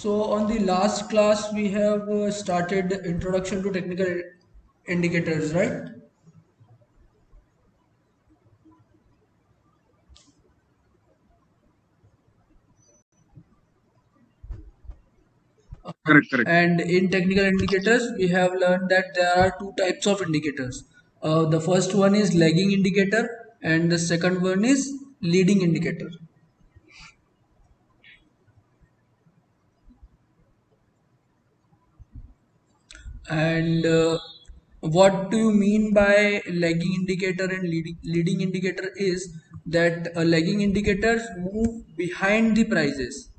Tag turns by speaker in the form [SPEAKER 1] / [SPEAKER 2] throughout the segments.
[SPEAKER 1] So on the last class we have started introduction to technical indicators, right?
[SPEAKER 2] Correct, correct.
[SPEAKER 1] And in technical indicators we have learned that there are two types of indicators. The first one is lagging indicator and the second one is leading indicator. And what do you mean by lagging indicator and leading indicator is that lagging indicators move behind the prices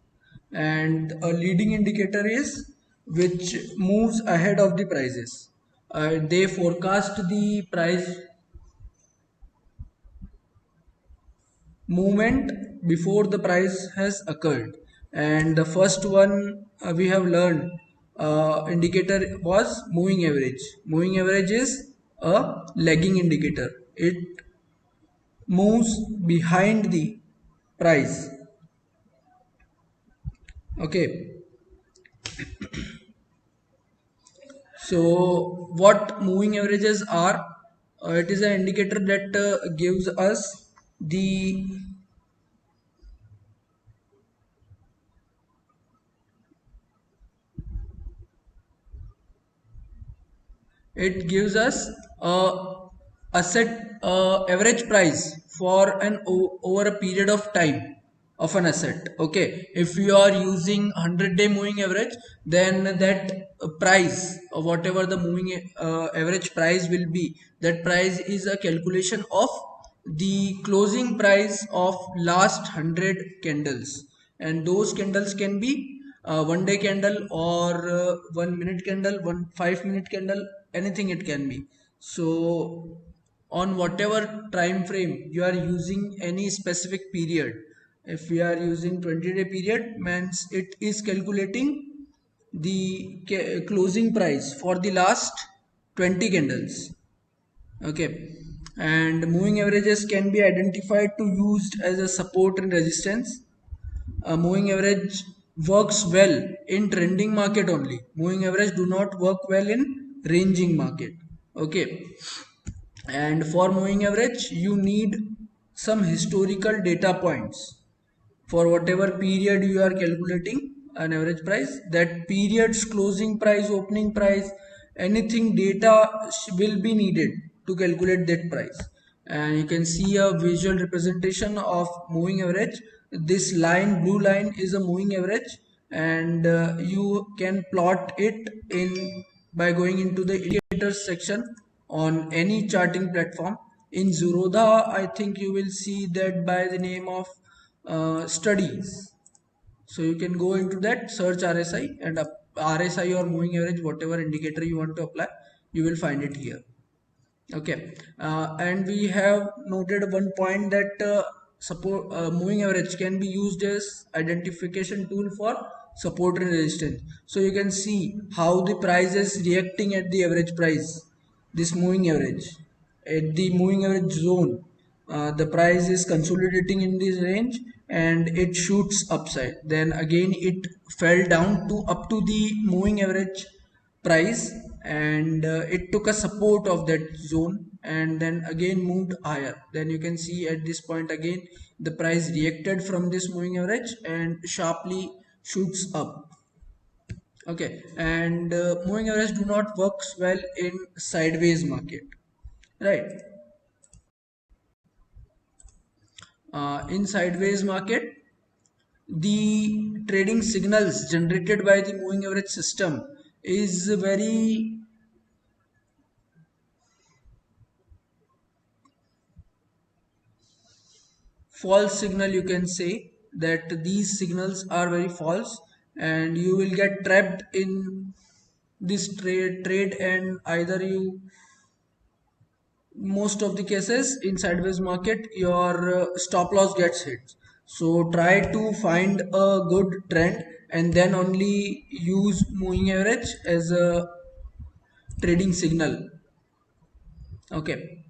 [SPEAKER 1] and a leading indicator is which moves ahead of the prices. They forecast the price movement before the price has occurred. And the first one we have learned indicator was moving average. Moving average is a lagging indicator. It moves behind the price. Okay, so what moving averages are, it is an indicator that gives us the, it gives us a set average price for over a period of time of an asset. Okay, if you are using 100-day moving average, then that price or whatever the moving average price will be, that price is a calculation of the closing price of last 100 candles, and those candles can be 1 day candle or 1 minute candle, 5 minute candle, anything it can be. So on whatever time frame you are using any specific period, if we are using 20-day period, means it is calculating the closing price for the last 20 candles. Okay, and moving averages can be identified to used as a support and resistance. A moving average works well in trending market only. Moving average do not work well in ranging market. Okay, and for moving average you need some historical data points for whatever period you are calculating an average price, that period's closing price, opening price, anything data will be needed to calculate that price. And you can see a visual representation of moving average. This line, blue line, is a moving average, and you can plot it in by going into the indicators section on any charting platform. In Zerodha, I think you will see that by the name of studies. So you can go into that, search RSI, and RSI or moving average, whatever indicator you want to apply, you will find it here. Okay, and we have noted one point that support moving average can be used as identification tool for support and resistance. So you can see how the price is reacting at the average price. This moving average at the moving average zone, the price is consolidating in this range and it shoots upside. Then again it fell down to up to the moving average price, and it took a support of that zone and then again moved higher. Then you can see at this point again the price reacted from this moving average and sharply shoots up. Okay, and moving average do not works well in sideways market, right? In sideways market, the trading signals generated by the moving average system is very false signal. You can say that these signals are very false and you will get trapped in this trade, and either you, most of the cases in sideways market, your stop loss gets hit. So try to find a good trend and then only use moving average as a trading signal. Okay,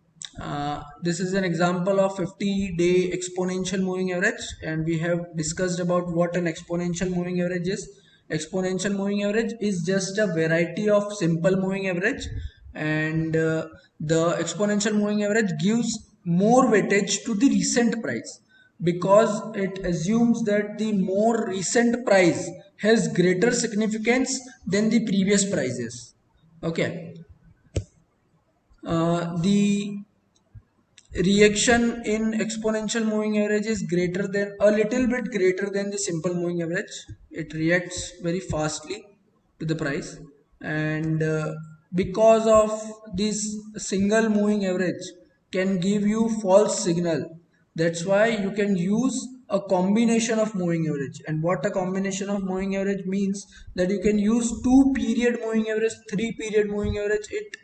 [SPEAKER 1] this is an example of 50-day exponential moving average, and we have discussed about what an exponential moving average is. exponential moving average is just a variety of simple moving average, and the exponential moving average gives more weightage to the recent price because it assumes that the more recent price has greater significance than the previous prices. Okay. The reaction in exponential moving average is greater than a little bit greater than the simple moving average. It reacts very fastly to the price, and because of this single moving average can give you false signal. That's why you can use a combination of moving average. And what a combination of moving average means, that you can use 2 period moving average, 3 period moving average. It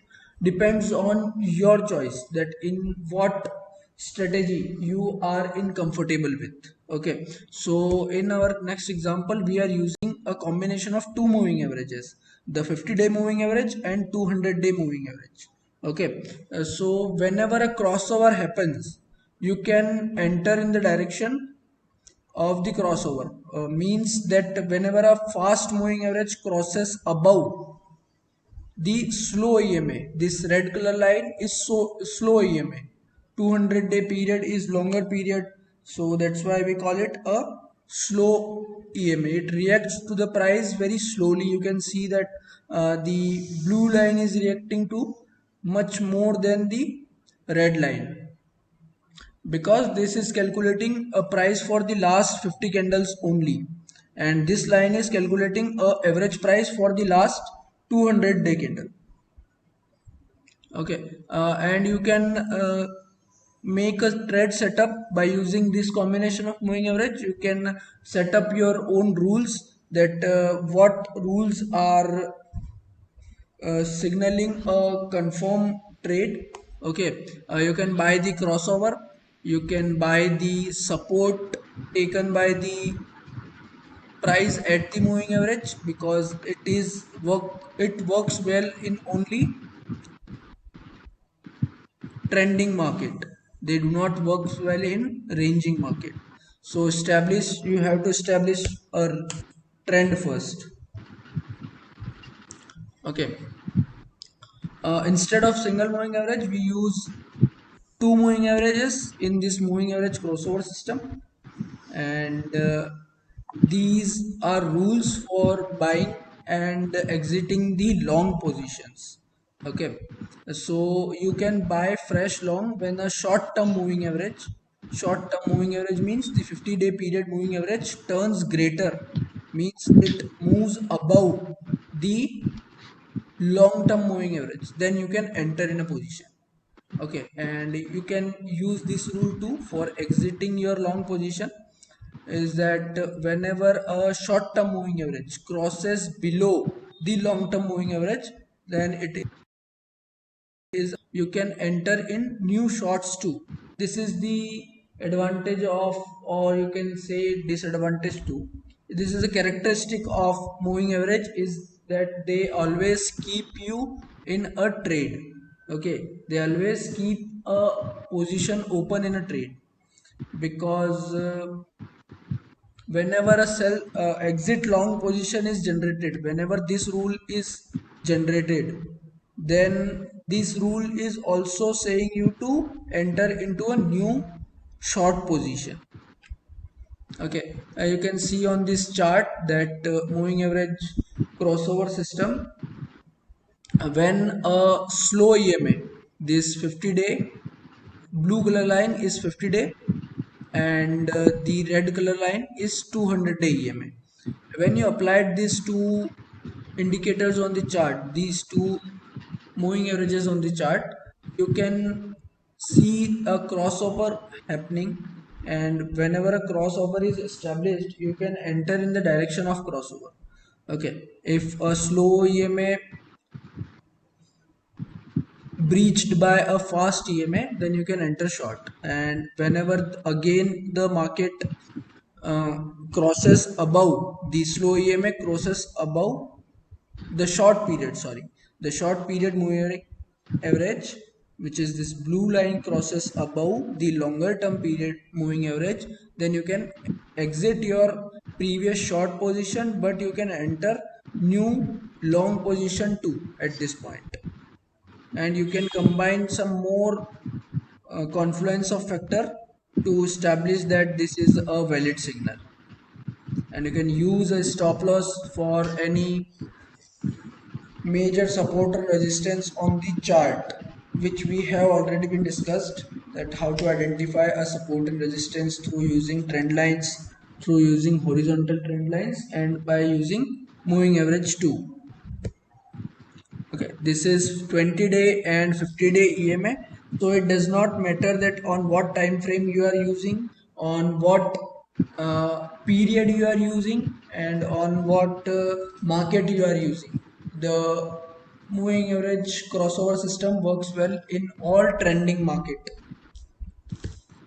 [SPEAKER 1] depends on your choice, that in what strategy you are in comfortable with. Okay, so in our next example we are using a combination of two moving averages, the 50-day moving average and 200-day moving average. Okay, so whenever a crossover happens, you can enter in the direction of the crossover. Means that whenever a fast moving average crosses above the slow EMA, this red color line is so slow EMA. 200-day period is longer period, so that's why we call it a slow EMA. It reacts to the price very slowly. You can see that the blue line is reacting to much more than the red line, because this is calculating a price for the last 50 candles only, and this line is calculating a average price for the last 200-day candle. Okay, and you can make a trade setup by using this combination of moving average. You can set up your own rules, that what rules are signaling a confirm trade. Okay, you can buy the crossover, you can buy the support taken by the price at the moving average, because it works well in only trending market. They do not work well in ranging market. So you have to establish a trend first. Okay, instead of single moving average we use two moving averages in this moving average crossover system, and these are rules for buying and exiting the long positions. Okay, so you can buy fresh long when a short term moving average means the 50-day period moving average turns greater, means it moves above the long term moving average, then you can enter in a position. Okay, and you can use this rule too for exiting your long position, is that whenever a short term moving average crosses below the long term moving average, then it is you can enter in new shorts too. This is the advantage of, or you can say disadvantage too. This is a characteristic of moving average, is that they always keep you in a trade. Okay, they always keep a position open in a trade, because whenever a sell exit long position is generated, whenever this rule is generated, then this rule is also saying you to enter into a new short position. Okay, you can see on this chart that moving average crossover system, when a slow EMA, this 50-day blue color line is 50-day, and the red color line is 200-day EMA. When you applied these two indicators on the chart, these two moving averages on the chart, you can see a crossover happening, and whenever a crossover is established, you can enter in the direction of crossover. Okay, if a slow EMA breached by a fast EMA, then you can enter short. And whenever again the market crosses above, the slow EMA crosses above the short period, sorry, the short period moving average, which is this blue line, crosses above the longer term period moving average, then you can exit your previous short position, but you can enter new long position too at this point. And you can combine some more confluence of factor to establish that this is a valid signal. And you can use a stop loss for any major support and resistance on the chart, which we have already been discussed, that how to identify a support and resistance through using trend lines, through using horizontal trend lines, and by using moving average too. Okay, this is 20-day and 50-day EMA. So it does not matter that on what time frame you are using, on what period you are using, and on what market you are using. The moving average crossover system works well in all trending market.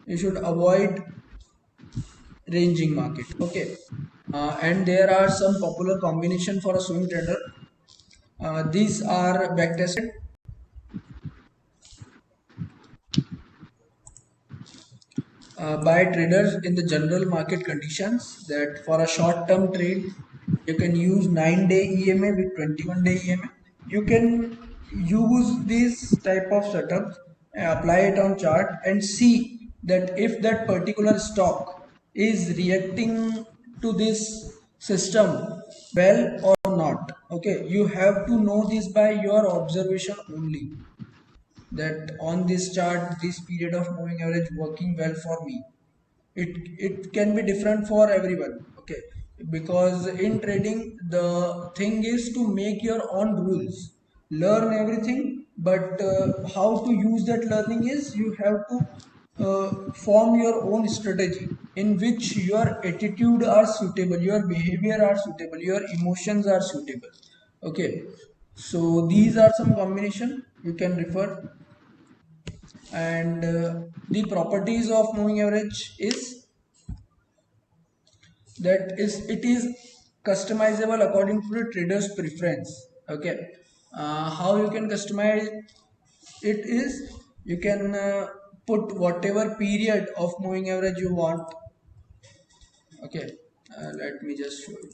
[SPEAKER 1] You should avoid ranging market. Okay, and there are some popular combination for a swing trader. These are backtested by traders in the general market conditions, that for a short term trade you can use 9-day EMA with 21-day EMA. You can use this type of setup, apply it on chart and see that if that particular stock is reacting to this system well or not. Okay, you have to know this by your observation only, that on this chart this period of moving average working well for me. It can be different for everyone. Okay, because in trading the thing is to make your own rules, learn everything, but how to use that learning is you have to form your own strategy in which your attitude are suitable, your behavior are suitable, your emotions are suitable. Okay, so these are some combination you can refer. And the properties of moving average is that is it is customizable according to the trader's preference. Okay, how you can customize it is you can put whatever period of moving average you want. Okay, let me just show you.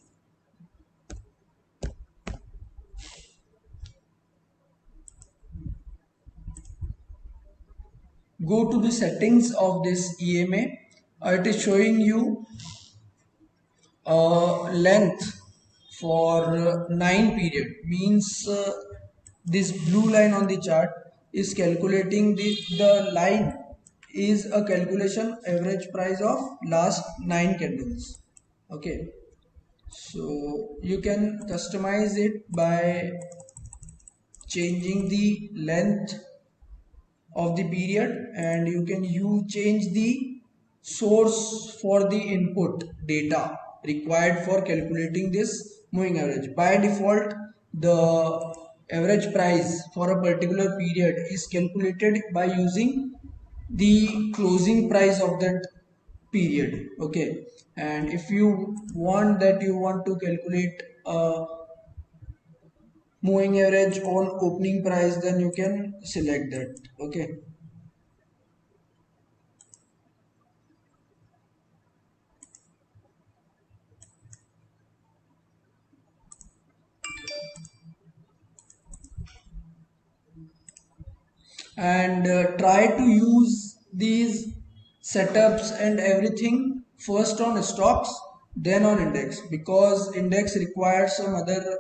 [SPEAKER 1] Go to the settings of this EMA. It is showing you length for 9 period, means this blue line on the chart is calculating the line is a calculation average price of last 9 candles. Okay, so you can customize it by changing the length of the period, and you can change the source for the input data required for calculating this moving average. By default, the average price for a particular period is calculated by using the closing price of that period. Okay, and if you want that, you want to calculate moving average on opening price, then you can select that. Okay, and try to use these setups and everything first on stocks, then on index, because index requires some other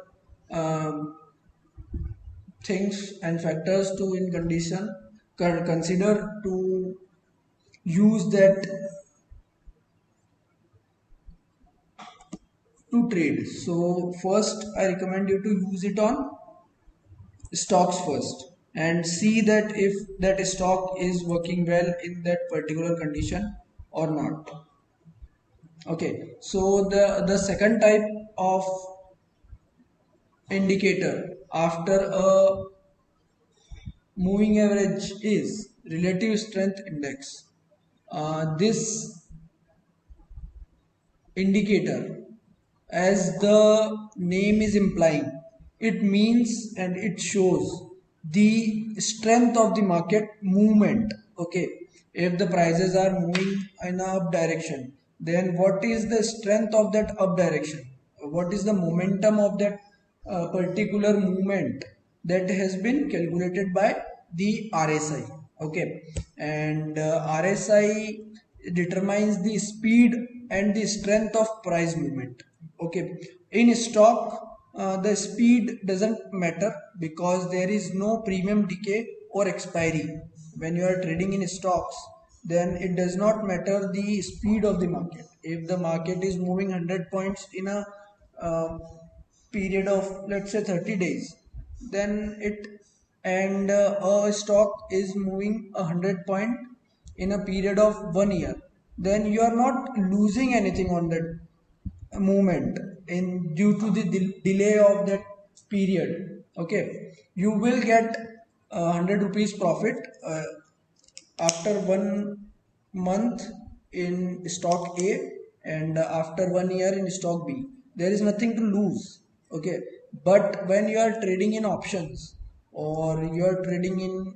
[SPEAKER 1] um, things and factors to in condition consider to use that to trade. So first I recommend you to use it on stocks first and see that if that stock is working well in that particular condition or not. Okay, so the second type of indicator after a moving average is relative strength index. This indicator, as the name is implying, it means and it shows the strength of the market movement. Okay, if the prices are moving in a up direction, then what is the strength of that up direction, what is the momentum of that particular movement, that has been calculated by the RSI. Okay, and RSI determines the speed and the strength of price movement. Okay, in stock the speed doesn't matter because there is no premium decay or expiry. When you are trading in stocks, then it does not matter the speed of the market. If the market is moving 100 points in a uh, period of, let's say, 30 days, then it, and a stock is moving 100 point in a period of 1 year, then you are not losing anything on that movement in due to the delay of that period. Okay, you will get 100 rupees profit after 1 month in stock A, and after 1 year in stock B. There is nothing to lose. Okay, but when you are trading in options, or you are trading in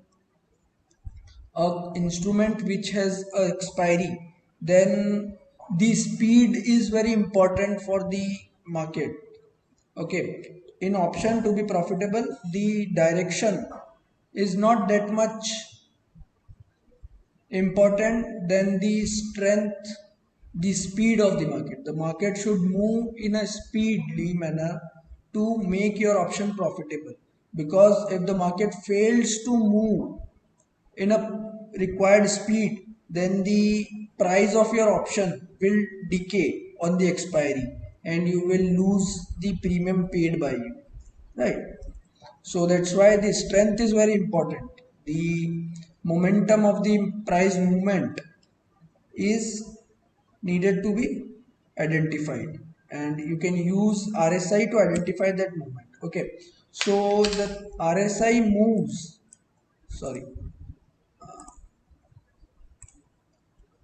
[SPEAKER 1] a instrument which has a expiry, then the speed is very important for the market. Okay, in option to be profitable, the direction is not that much important than the strength, the speed of the market. The market should move in a speedily manner to make your option profitable, because if the market fails to move in a required speed, then the price of your option will decay on the expiry, and you will lose the premium paid by you, right? So that's why the strength is very important. The momentum of the price movement is needed to be identified, and you can use RSI to identify that movement. Okay, so the RSI moves, sorry,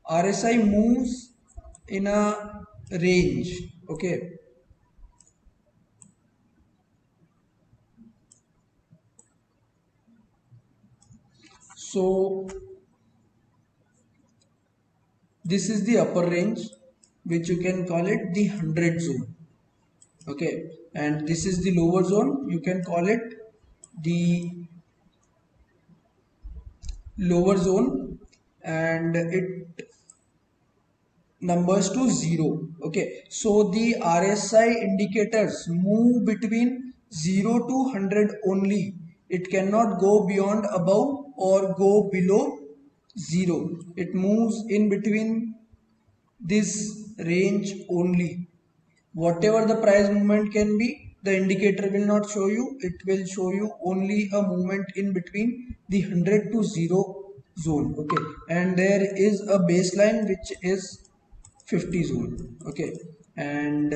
[SPEAKER 1] RSI moves in a range. Okay, so this is the upper range, which you can call it the 100 zone. Okay, and this is the lower zone, you can call it the lower zone, and it numbers to 0. Okay, so the RSI indicators move between 0 to 100 only. It cannot go beyond, above, or go below 0. It moves in between this range only. Whatever the price movement can be, the indicator will not show you. It will show you only a movement in between the 100 to 0 zone. Okay, and there is a baseline which is 50 zone. Okay, and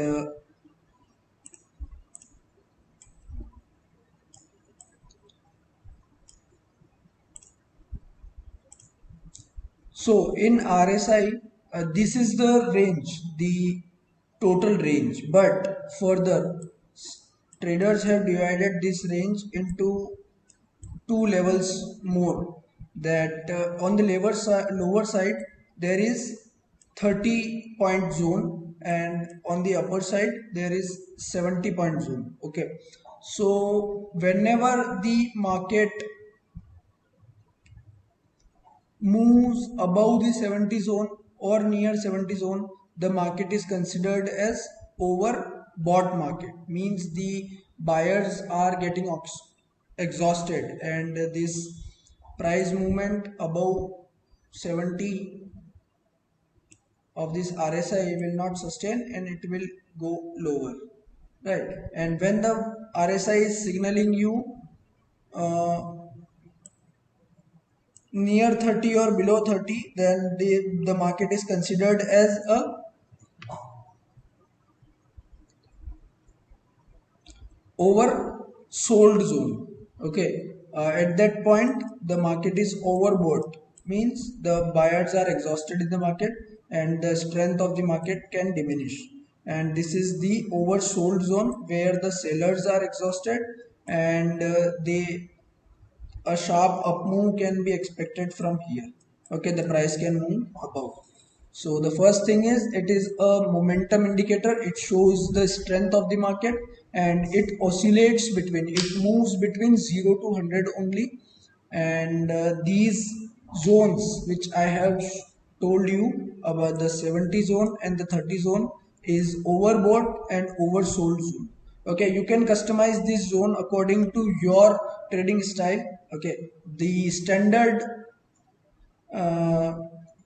[SPEAKER 1] so in RSI, this is the range, the total range. But further, traders have divided this range into two levels more. That on the lower side there is 30 point zone, and on the upper side there is 70 point zone. Okay, so whenever the market moves above the 70 zone or near 70 zone, the market is considered as overbought market. Means the buyers are getting exhausted, and this price movement above 70 of this RSI will not sustain, and it will go lower, right? And when the RSI is signaling you uh, near 30 or below 30, then the market is considered as a oversold zone. Okay, at that point the market is overbought, means the buyers are exhausted in the market, and the strength of the market can diminish. And this is the oversold zone, where the sellers are exhausted, and they a sharp up move can be expected from here. Okay, the price can move above. So the first thing is, it is a momentum indicator. It shows the strength of the market, and it oscillates between, it moves between 0 to 100 only. And these zones which I have told you about, the 70 zone and the 30 zone, is overbought and oversold zone. Okay, you can customize this zone according to your trading style. Okay, the standard uh,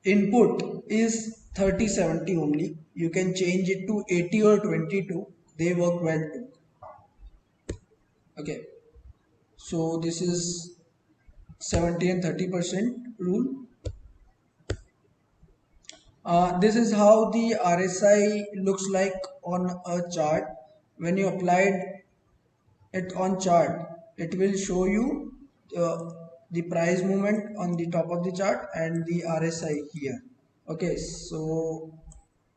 [SPEAKER 1] input is 30/70 only. You can change it to 80 or 22, they work well too. Okay, so this is 70 and 30% rule. This is how the RSI looks like on a chart. When you applied it on chart, it will show you the price movement on the top of the chart and the RSI here. Okay, so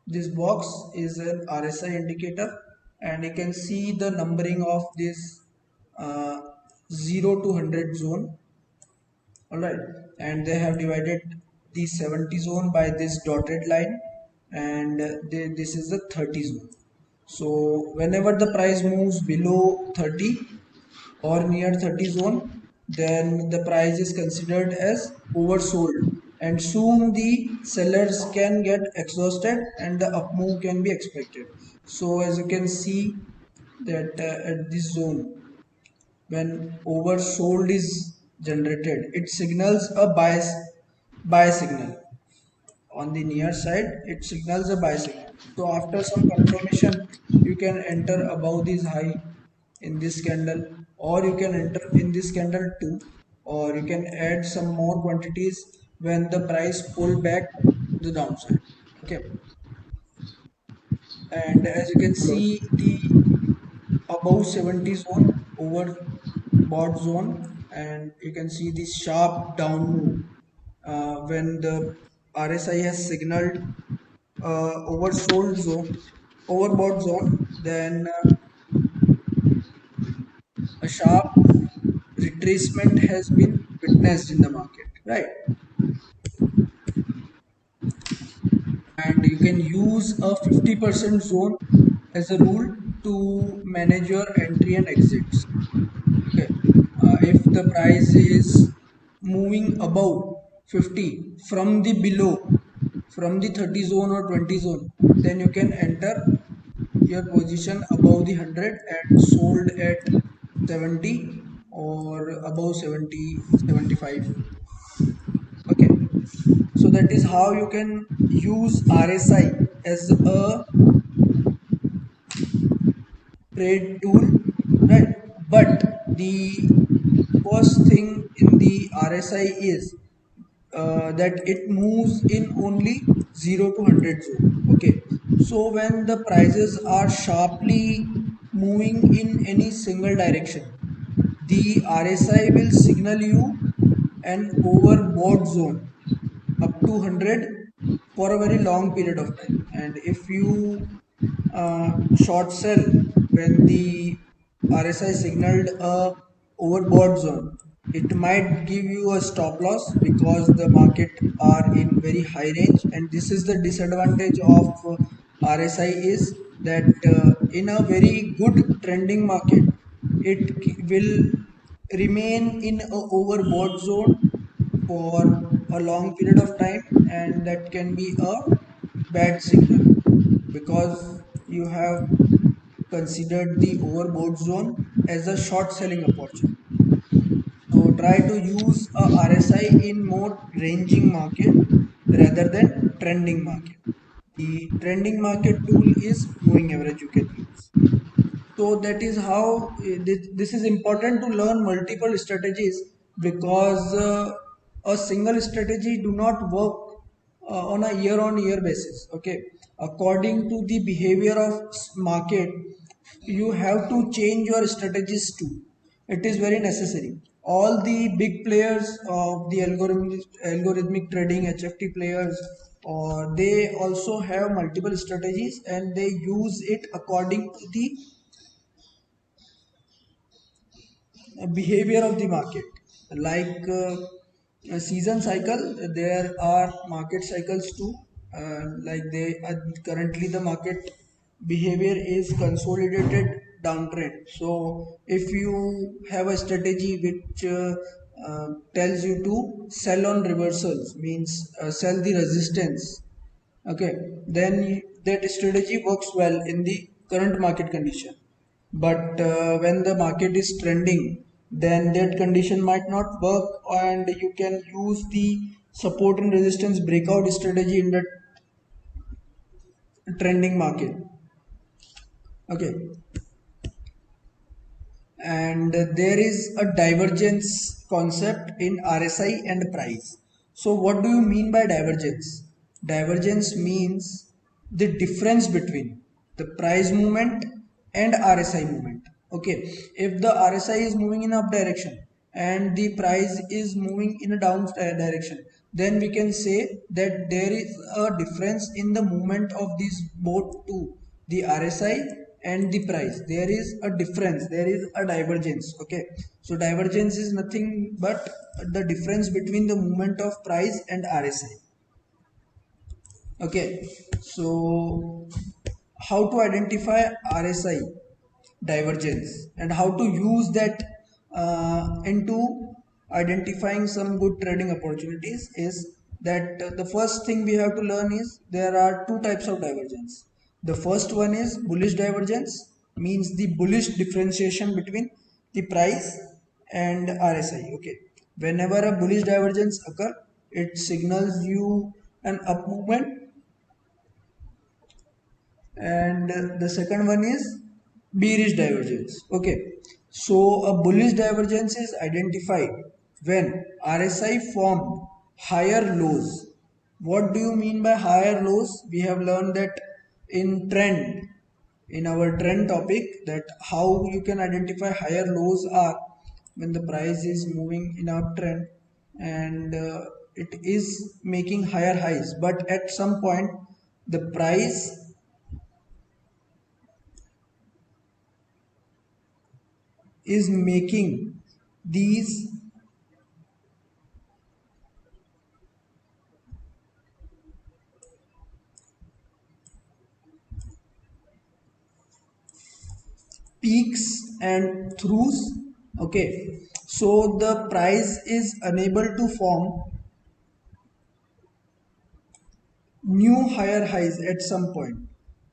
[SPEAKER 1] this box is an RSI indicator, and you can see the numbering of this uh, 0 to 100 zone. All right, and they have divided the 70 zone by this dotted line, and this is the 30 zone. So whenever the price moves below 30 or near 30 zone, then the price is considered as oversold, and soon the sellers can get exhausted and the up move can be expected. So as you can see that at this zone, when oversold is generated, it signals a buy signal. On the near side, it signals a buy signal. So after some confirmation, you can enter above this high in this candle, or you can enter in this candle too, or you can add some more quantities when the price pull back to the downside. Okay, and as you can
[SPEAKER 2] Hello.
[SPEAKER 1] see, the above 70 zone, over bought zone, and you can see this sharp down move when the RSI has signaled oversold zone, overbought zone, then a sharp retracement has been witnessed in the market, right? And you can use a 50% zone as a rule to manage your entry and exits. Okay, if the price is moving above 50 from the below, from the 30 zone or 20 zone, then you can enter your position above the 100 and sold at 70 or above 70, 75. Okay, so that is how you can use RSI as a trade tool, right? But the first thing in the RSI is that it moves in only 0 to 100 zone. Okay, so when the prices are sharply moving in any single direction, the RSI will signal you an overbought zone up to 100 for a very long period of time. And if you short sell when the RSI signaled a overbought zone, it might give you a stop loss because the market are in very high range. And this is the disadvantage of RSI, is that in a very good trending market, it will remain in a overbought zone for a long period of time, and that can be a bad signal because you have considered the overbought zone as a short selling opportunity. So try to use a RSI in more ranging market rather than trending market. The trending market tool is moving average you can use. So that is how this is important to learn multiple strategies, because a single strategy do not work on a year on year basis. Okay, according to the behavior of market, you have to change your strategies too. It is very necessary. All the big players of the algorithmic trading, HFT players, or they also have multiple strategies, and they use it according to the behavior of the market. like a season cycle. There are market cycles too. Like they currently the market behavior is consolidated downtrend. So if you have a strategy which tells you to sell on reversals, means sell the resistance, okay, then that strategy works well in the current market condition. But when the market is trending, then that condition might not work, and you can use the support and resistance breakout strategy in the trending market. Okay, and there is a divergence concept in RSI and price. So what do you mean by divergence? Divergence means the difference between the price movement and RSI movement. Okay, if the RSI is moving in up direction and the price is moving in a down direction, then we can say that there is a difference in the movement of these both two, the RSI and the price. There is a difference, there is a divergence. Okay, so divergence is nothing but the difference between the movement of price and RSI. Okay, so how to identify RSI divergence and how to use that into identifying some good trading opportunities is that the first thing we have to learn is there are two types of divergence. The first one is bullish divergence, means the bullish differentiation between the price and RSI. Okay, whenever a bullish divergence occur, it signals you an up movement, and the second one is bearish divergence. Okay, so a bullish divergence is identified when RSI formed higher lows. What do you mean by higher lows? We have learned that in trend, in our trend topic, that how you can identify higher lows are when the price is moving in uptrend and it is making higher highs, but at some point the price is making these peaks and throughs. Okay, so the price is unable to form new higher highs at some point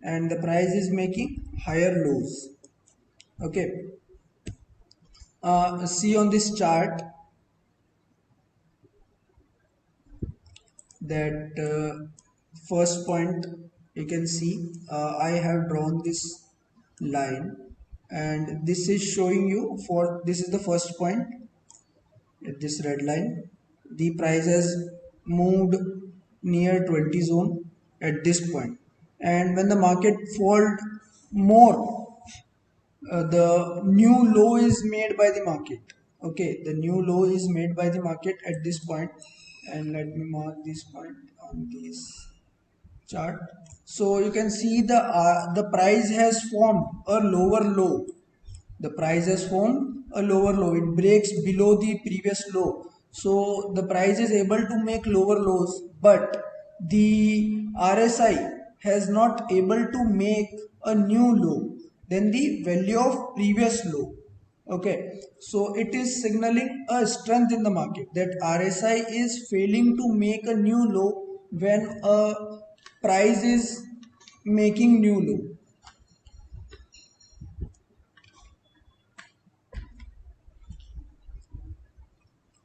[SPEAKER 1] and the price is making higher lows. Okay, see on this chart that first point, you can see I have drawn this line and this is showing you, for this is the first point at this red line, the price has moved near 20 zone at this point, and when the market fall more, the new low is made by the market. Okay, the new low is made by the market at this point, and let me mark this point on this chart. So you can see the price has formed a lower low. The price has formed a lower low, it breaks below the previous low, so the price is able to make lower lows, but the RSI has not able to make a new low than the value of previous low. Okay, so it is signaling a strength in the market that RSI is failing to make a new low when a price is making new low.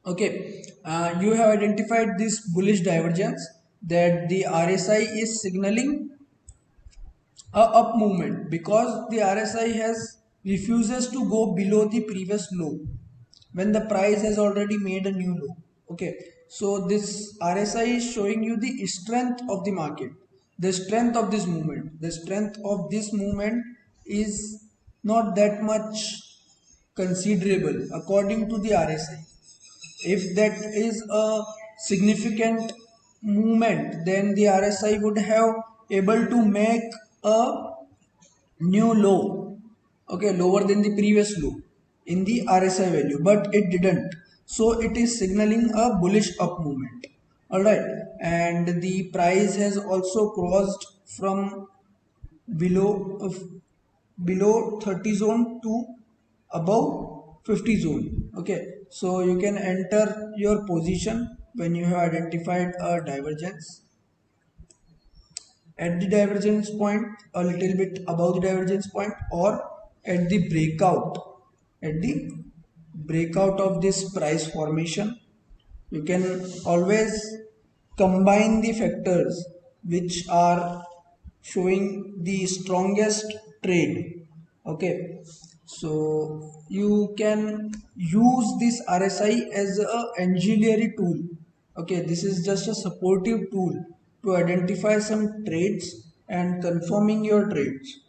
[SPEAKER 1] Okay, you have identified this bullish divergence, that the RSI is signaling a up movement because the RSI has refuses to go below the previous low when the price has already made a new low. Okay, so this RSI is showing you the strength of the market, the strength of this movement. The strength of this movement is not that much considerable according to the RSI. If that is a significant movement, then the RSI would have able to make a new low, okay, lower than the previous low in the RSI value, but it didn't. so it is signaling a bullish up movement. All right, and the price has also crossed from below below 30 zone to above 50 zone. Okay, so you can enter your position when you have identified a divergence at the divergence point, a little bit above the divergence point, or at the breakout, at the breakout of this price formation. You can always combine the factors which are showing the strongest trade. Okay, so you can use this RSI as a auxiliary tool. Okay, this is just a supportive tool to identify some trades and confirming your trades.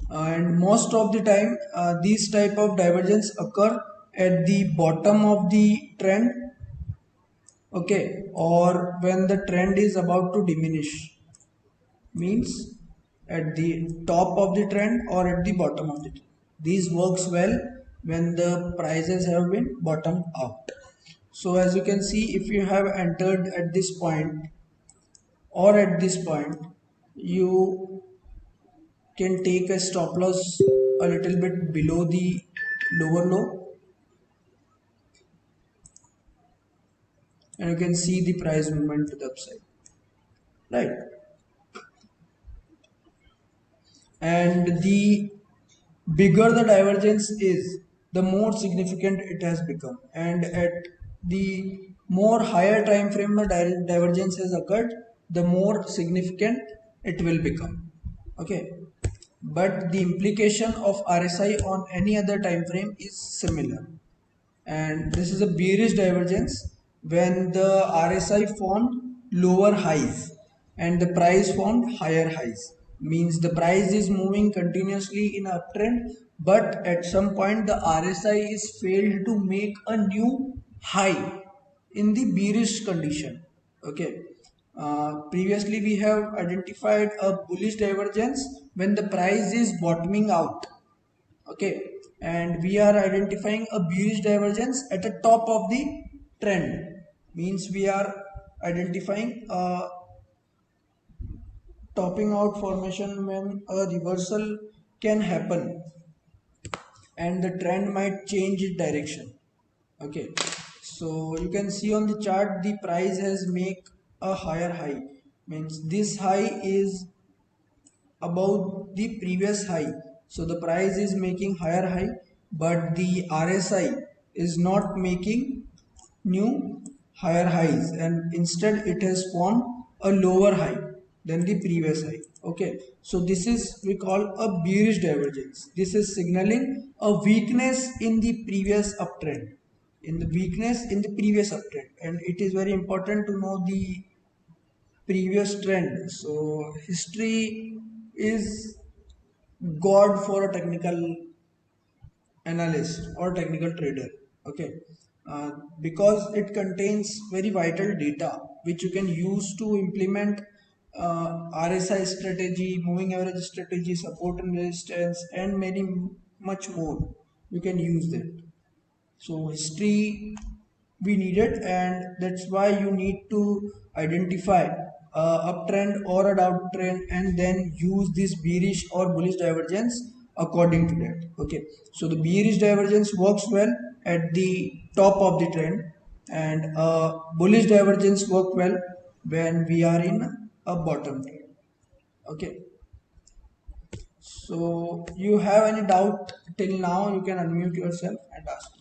[SPEAKER 1] And most of the time these type of divergence occur at the bottom of the trend. Okay, or when the trend is about to diminish, means at the top of the trend or at the bottom of the trend. These works well when the prices have been bottomed out. So as you can see, if you have entered at this point or at this point, you can take a stop loss a little bit below the lower low, and you can see the price movement to the upside, right? And the bigger the divergence is, the more significant it has become, and at the more higher time frame the divergence has occurred, the more significant it will become. Okay, but the implication of RSI on any other time frame is similar, and this is a bearish divergence when the RSI formed lower highs and the price formed higher highs. Means the price is moving continuously in uptrend, but at some point the RSI is failed to make a new high in the bearish condition. Okay, previously we have identified a bullish divergence when the price is bottoming out. Okay, and we are identifying a bearish divergence at the top of the trend. Means we are identifying a topping out formation when a reversal can happen and the trend might change its direction. Okay, so you can see on the chart the price has make a higher high. Means this high is above the previous high, so the price is making higher high, but the RSI is not making new higher highs, and instead it has formed a lower high than the previous high. Okay, so this is we call a bearish divergence. This is signaling a weakness in the previous uptrend, in the weakness in the previous uptrend, and it is very important to know the previous trend. So history is god for a technical analyst or technical trader. Okay, because it contains very vital data which you can use to implement RSI strategy, moving average strategy, support and resistance, and many much more. You can use that. So history we needed, and that's why you need to identify a uptrend or a downtrend and then use this bearish or bullish divergence according to that. Okay, so the bearish divergence works well at the top of the trend, and bullish divergence work well when we are in a bottom trend. Okay, so you have any doubt till now, you can unmute yourself and ask.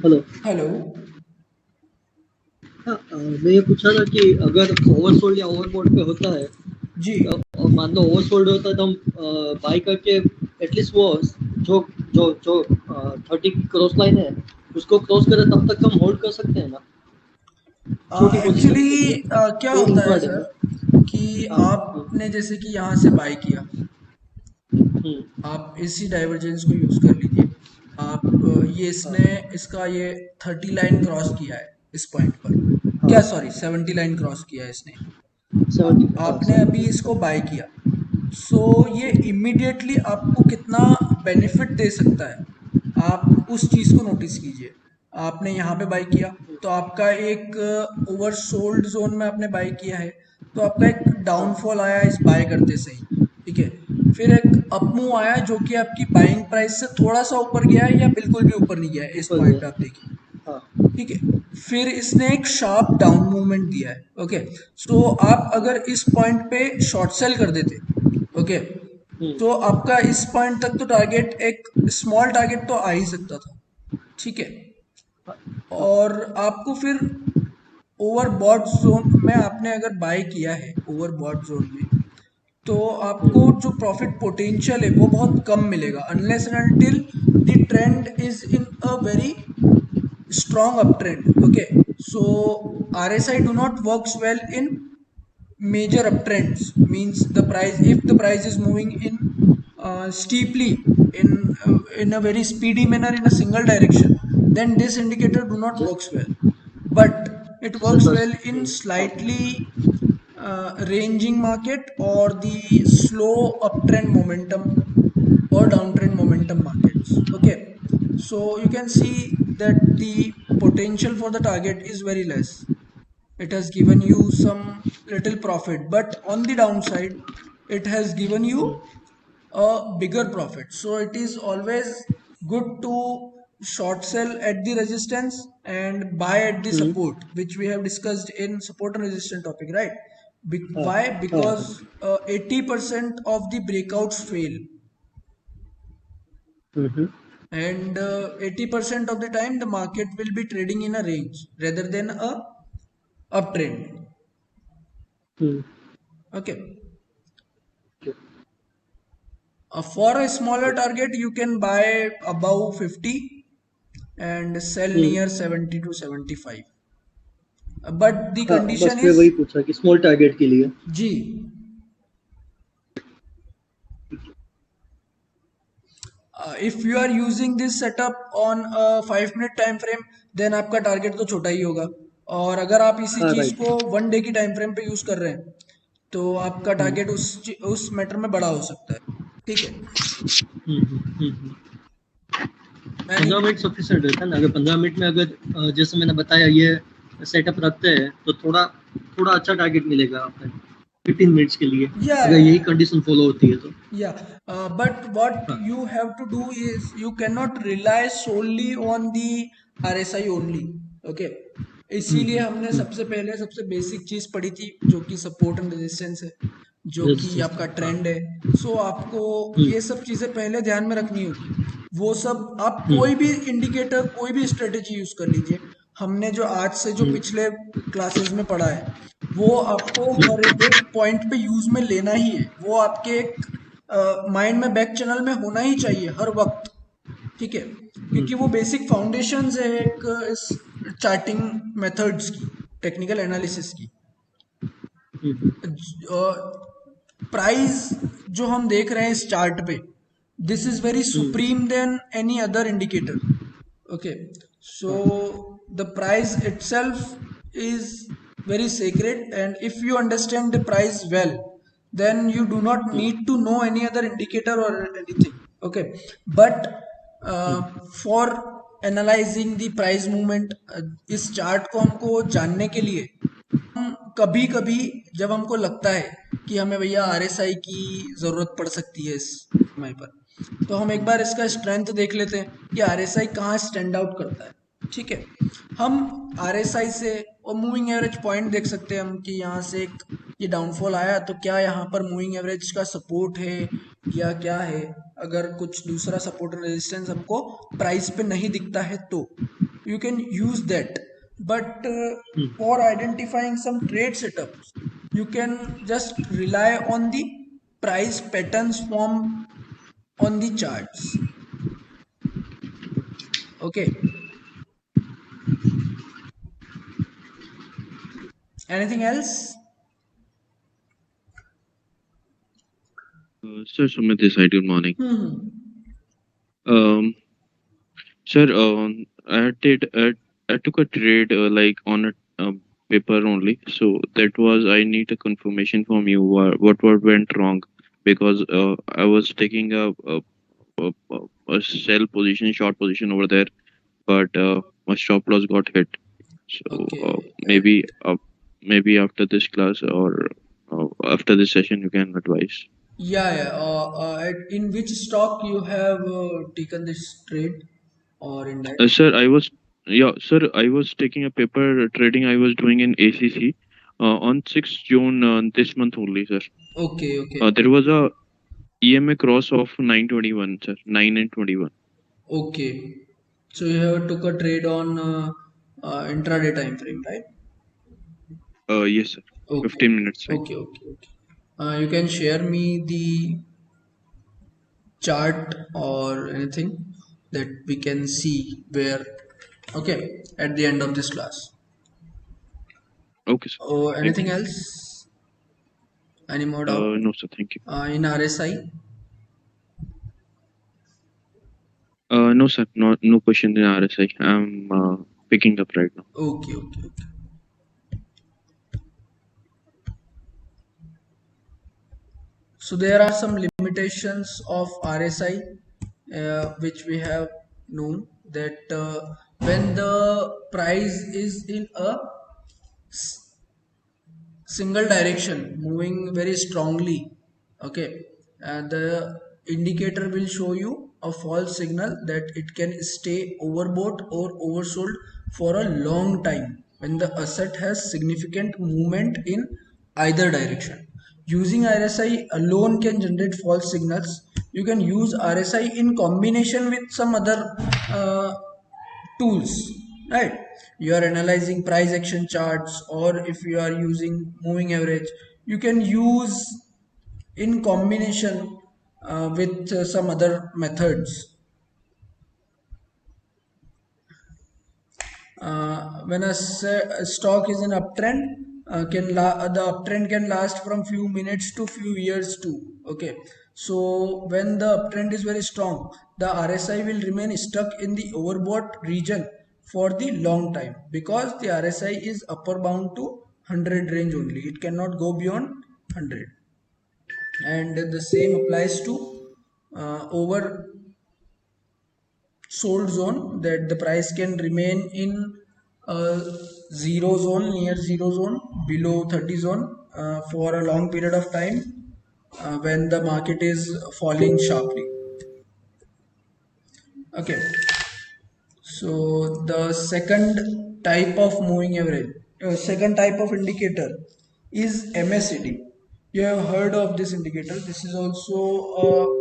[SPEAKER 2] Hello.
[SPEAKER 1] Hello.
[SPEAKER 2] हाँ, मैं ये पूछ रहा था कि अगर oversold या overbought पे होता है
[SPEAKER 1] जी।
[SPEAKER 2] तो मान लो ओवरसोल्ड होता है तो हम बाई करके एटलीस्ट वो जो जो जो 30 क्रॉस लाइन है उसको क्रॉस करे तब तक हम होल्ड कर सकते हैं ना छोटी पोजीशन के
[SPEAKER 1] एक्चुअली
[SPEAKER 2] लिए
[SPEAKER 1] क्या होता है
[SPEAKER 2] इंट्राडे
[SPEAKER 1] सर
[SPEAKER 2] में।
[SPEAKER 1] कि अभी
[SPEAKER 2] हाँ
[SPEAKER 1] आपने जैसे कि यहाँ से बाय किया,
[SPEAKER 2] हम्म,
[SPEAKER 1] आप इसी डाइवर्जेंस को यूज कर लीजिए। आप ये
[SPEAKER 2] हाँ
[SPEAKER 1] इसने इसका ये 30 लाइन क्रॉस किया है इस पॉइंट पर, क्या
[SPEAKER 2] हाँ
[SPEAKER 1] सॉरी 70 लाइन क्रॉस किया है इसने।
[SPEAKER 2] 70, हाँ
[SPEAKER 1] आपने अभी
[SPEAKER 2] 70।
[SPEAKER 1] इसको बाय किया, सो ये इमीडिएटली आपको कितना बेनिफिट दे सकता है, आप उस चीज को नोटिस कीजिए। आपने यहाँ पे बाय किया, तो आपका एक ओवर सोल्ड जोन में आपने बाय किया है, तो आपका एक
[SPEAKER 2] हाँ
[SPEAKER 1] डाउनफॉल आया इस बाय करते सही, ठीक है। फिर एक अपमूव आया जो कि आपकी बाइंग प्राइस से थोड़ा सा ऊपर गया है या बिल्कुल भी ऊपर नहीं गया है, इस
[SPEAKER 2] ऊपर
[SPEAKER 1] पॉइंट पे आप
[SPEAKER 2] गया।
[SPEAKER 1] देखिए,
[SPEAKER 2] हाँ
[SPEAKER 1] ठीक है। फिर इसने एक शार्प डाउन मूवमेंट दिया है, ओके। सो आप अगर इस पॉइंट पे शॉर्ट सेल कर देते, ओके,
[SPEAKER 2] हम्म,
[SPEAKER 1] तो आपका इस पॉइंट तक तो टारगेट, एक स्मॉल टारगेट तो आ ही सकता था, ठीक है।
[SPEAKER 2] हाँ हाँ
[SPEAKER 1] और आपको फिर ओवरबॉट जोन में आपने अगर बाय किया है, ओवरबॉट जोन में, तो आपको
[SPEAKER 2] हम्म,
[SPEAKER 1] जो प्रॉफिट पोटेंशियल है वो बहुत कम मिलेगा, unless and until the trend is in a very strong uptrend, okay. So RSI do not works well in major uptrends, means the price, if the price is moving in steeply, in a very speedy manner in a single direction, then this indicator do not
[SPEAKER 2] जैसे
[SPEAKER 1] works well. But it
[SPEAKER 2] जैसे
[SPEAKER 1] works
[SPEAKER 2] 10,
[SPEAKER 1] well in
[SPEAKER 2] हाँ
[SPEAKER 1] slightly ranging market or the slow uptrend momentum or downtrend momentum markets, okay. So you can see that the potential for the target is very less. It has given you some little profit, but on the downside it has given you
[SPEAKER 2] hmm,
[SPEAKER 1] a bigger profit. So it is always good to short sell at the resistance and buy at the
[SPEAKER 2] hmm,
[SPEAKER 1] support, which we have discussed in support and resistance topic, right?
[SPEAKER 2] हाँ
[SPEAKER 1] Why?
[SPEAKER 2] हाँ
[SPEAKER 1] Because
[SPEAKER 2] हाँ
[SPEAKER 1] 80% of the breakouts fail,
[SPEAKER 2] hmm,
[SPEAKER 1] and 80% of the time the market will be trading in a range rather than a uptrend,
[SPEAKER 2] hmm,
[SPEAKER 1] okay.
[SPEAKER 2] okay,
[SPEAKER 1] For a smaller
[SPEAKER 2] okay,
[SPEAKER 1] target you can buy above 50 and sell
[SPEAKER 2] hmm,
[SPEAKER 1] near 70 to 75, but the
[SPEAKER 2] हाँ
[SPEAKER 1] condition
[SPEAKER 2] बस मैं
[SPEAKER 1] is,
[SPEAKER 2] वही पूछा कि small target के लिए।
[SPEAKER 1] जी, if you are using this setup on a 5 minute time frame, then आपका target तो छोटा ही होगा। और अगर आप इसी
[SPEAKER 2] हाँ
[SPEAKER 1] चीज
[SPEAKER 2] राइट।
[SPEAKER 1] को 1 डे की टाइम फ्रेम पे यूज कर रहे हैं, तो आपका
[SPEAKER 2] हम्म,
[SPEAKER 1] टारगेट उस मैटर में बड़ा हो सकता है, ठीक है।
[SPEAKER 2] हम्म।
[SPEAKER 1] मैंने
[SPEAKER 2] 15 मिनट सफिशिएंट रहता है ना, अगर 15 मिनट में अगर जैसे मैंने बताया ये सेटअप रखते हैं तो थोड़ा थोड़ा अच्छा टारगेट मिलेगा आपको 15 मिनट्स के लिए,
[SPEAKER 1] या
[SPEAKER 2] अगर यही कंडीशन फॉलो होती है तो।
[SPEAKER 1] Yeah, but what
[SPEAKER 2] हाँ
[SPEAKER 1] you have to do is you cannot rely solely on the RSI only. Okay, इसीलिए हमने
[SPEAKER 2] हम्म,
[SPEAKER 1] सबसे पहले सबसे बेसिक चीज पढ़ी थी जो कि सपोर्ट एंड रेजिस्टेंस है, जो कि
[SPEAKER 2] रेजिस्टेंस
[SPEAKER 1] आपका
[SPEAKER 2] था हाँ।
[SPEAKER 1] ट्रेंड है। सो आपको
[SPEAKER 2] हम्म,
[SPEAKER 1] ये सब चीजें पहले ध्यान में रखनी होगी। वो सब आप
[SPEAKER 2] हम्म,
[SPEAKER 1] कोई भी इंडिकेटर, कोई भी स्ट्रेटेजी यूज कर लीजिए, हमने जो आज से जो
[SPEAKER 2] हम्म,
[SPEAKER 1] पिछले क्लासेस में पढ़ा है वो आपको हर एक पॉइंट पे यूज में लेना ही है, वो आपके एक माइंड में बैक चैनल में होना ही चाहिए हर वक्त, ठीक है। क्योंकि वो
[SPEAKER 2] हम्म,
[SPEAKER 1] बेसिक फाउंडेशंस है एक इस चार्टिंग मेथड्स की, टेक्निकल एनालिसिस की।
[SPEAKER 2] हम्म,
[SPEAKER 1] प्राइस जो हम देख रहे हैं इस चार्ट पे, this is very
[SPEAKER 2] hmm,
[SPEAKER 1] supreme than any other indicator, okay. So
[SPEAKER 2] हाँ,
[SPEAKER 1] the price itself is very sacred, and if you understand the price well, then you do not
[SPEAKER 2] hmm,
[SPEAKER 1] need to know any other indicator or anything, okay. But uh,
[SPEAKER 2] hmm,
[SPEAKER 1] for analyzing the price movement, इस chart को हमको जानने के लिए हम कभी कभी जब हमको लगता है कि हमें भैया आरएसआई की जरूरत पड़ सकती है इस समय पर, तो हम एक बार इसका स्ट्रेंथ देख लेते हैं कि आरएसआई कहाँ स्टैंड आउट करता है, ठीक है। हम आरएसआई से और मूविंग एवरेज पॉइंट देख सकते हैं हम कि यहाँ से एक ये डाउनफॉल आया तो क्या यहाँ पर मूविंग एवरेज का सपोर्ट है या क्या है। अगर कुछ दूसरा सपोर्ट और रेजिस्टेंस हमको प्राइस पे नहीं दिखता है तो you can use that, but
[SPEAKER 2] hmm,
[SPEAKER 1] for identifying some trade setups you can just rely on the price patterns formed on the charts, okay. Anything else?
[SPEAKER 3] Sir Sumit this side, good morning.
[SPEAKER 1] Hmm.
[SPEAKER 3] Um, Sir, I took a trade like on a paper only. So that was I need a confirmation from you. What went wrong? Because I was taking a sell position, short position over there, but my stop loss got hit. So
[SPEAKER 1] Okay.
[SPEAKER 3] maybe after this class or after this session, you can advise.
[SPEAKER 1] Yeah, yeah. In which stock you have taken this trade or in that?
[SPEAKER 3] Sir, sir, I was taking a paper trading I was doing in ACC on 6th June this month only, sir.
[SPEAKER 1] Okay, okay,
[SPEAKER 3] There was a EMA cross of 921, sir, 9 and 21.
[SPEAKER 1] okay. So you have took a trade on intraday time frame, right?
[SPEAKER 3] Yes, sir.
[SPEAKER 1] Okay,
[SPEAKER 3] 15 minutes time.
[SPEAKER 1] okay, okay, okay. You can share me the chart or anything that we can see where. Okay, at the end of this class.
[SPEAKER 3] Okay, sir.
[SPEAKER 1] Oh,
[SPEAKER 3] Thank
[SPEAKER 1] anything
[SPEAKER 3] you.
[SPEAKER 1] else? Any more doubt?
[SPEAKER 3] No, sir. Thank you.
[SPEAKER 1] In RSI?
[SPEAKER 3] No, sir. No question in RSI. I'm picking up right now.
[SPEAKER 1] Okay, okay, okay. So there are some limitations of RSI which we have known that when the price is in a single direction moving very strongly, okay, and the indicator will show you a false signal that it can stay overbought or oversold for a long time when the asset has significant movement in either direction. Using RSI alone can generate false signals. You can use RSI in combination with some other uh, tools, right? You are analyzing price action charts, or if you are using moving average, you can use in combination with some other methods. When a stock is in uptrend, the uptrend can last from few minutes to few years too. Okay, so when the uptrend is very strong, the RSI will remain stuck in the overbought region for the long time because the RSI is upper bound to 100 range only. It cannot go beyond 100, and the same applies to over sold zone, that the price can remain in a zero zone, near zero zone, below 30 zone for a long period of time when the market is falling sharply. Okay, so the second type of moving average, second type of indicator is MACD. You have heard of this indicator. This is also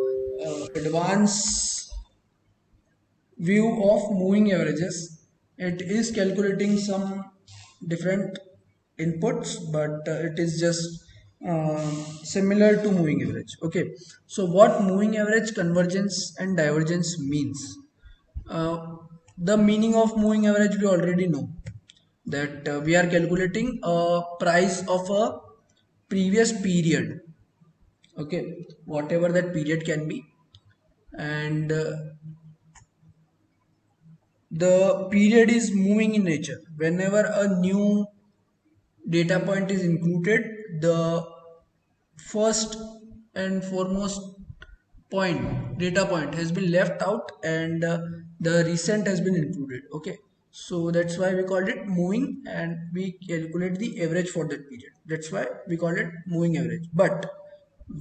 [SPEAKER 1] advanced view of moving averages. It is calculating some different inputs, but it is just uh, similar to moving average. Okay, so what moving average, convergence, and divergence means? Uh, the meaning of moving average we already know, that we are calculating a price of a previous period. Okay, whatever that period can be, and the period is moving in nature. Whenever a new data point is included, the first and foremost data point has been left out, and the recent has been included. Okay, so that's why we called it moving, and we calculate the average for that period. That's why we call it moving average. But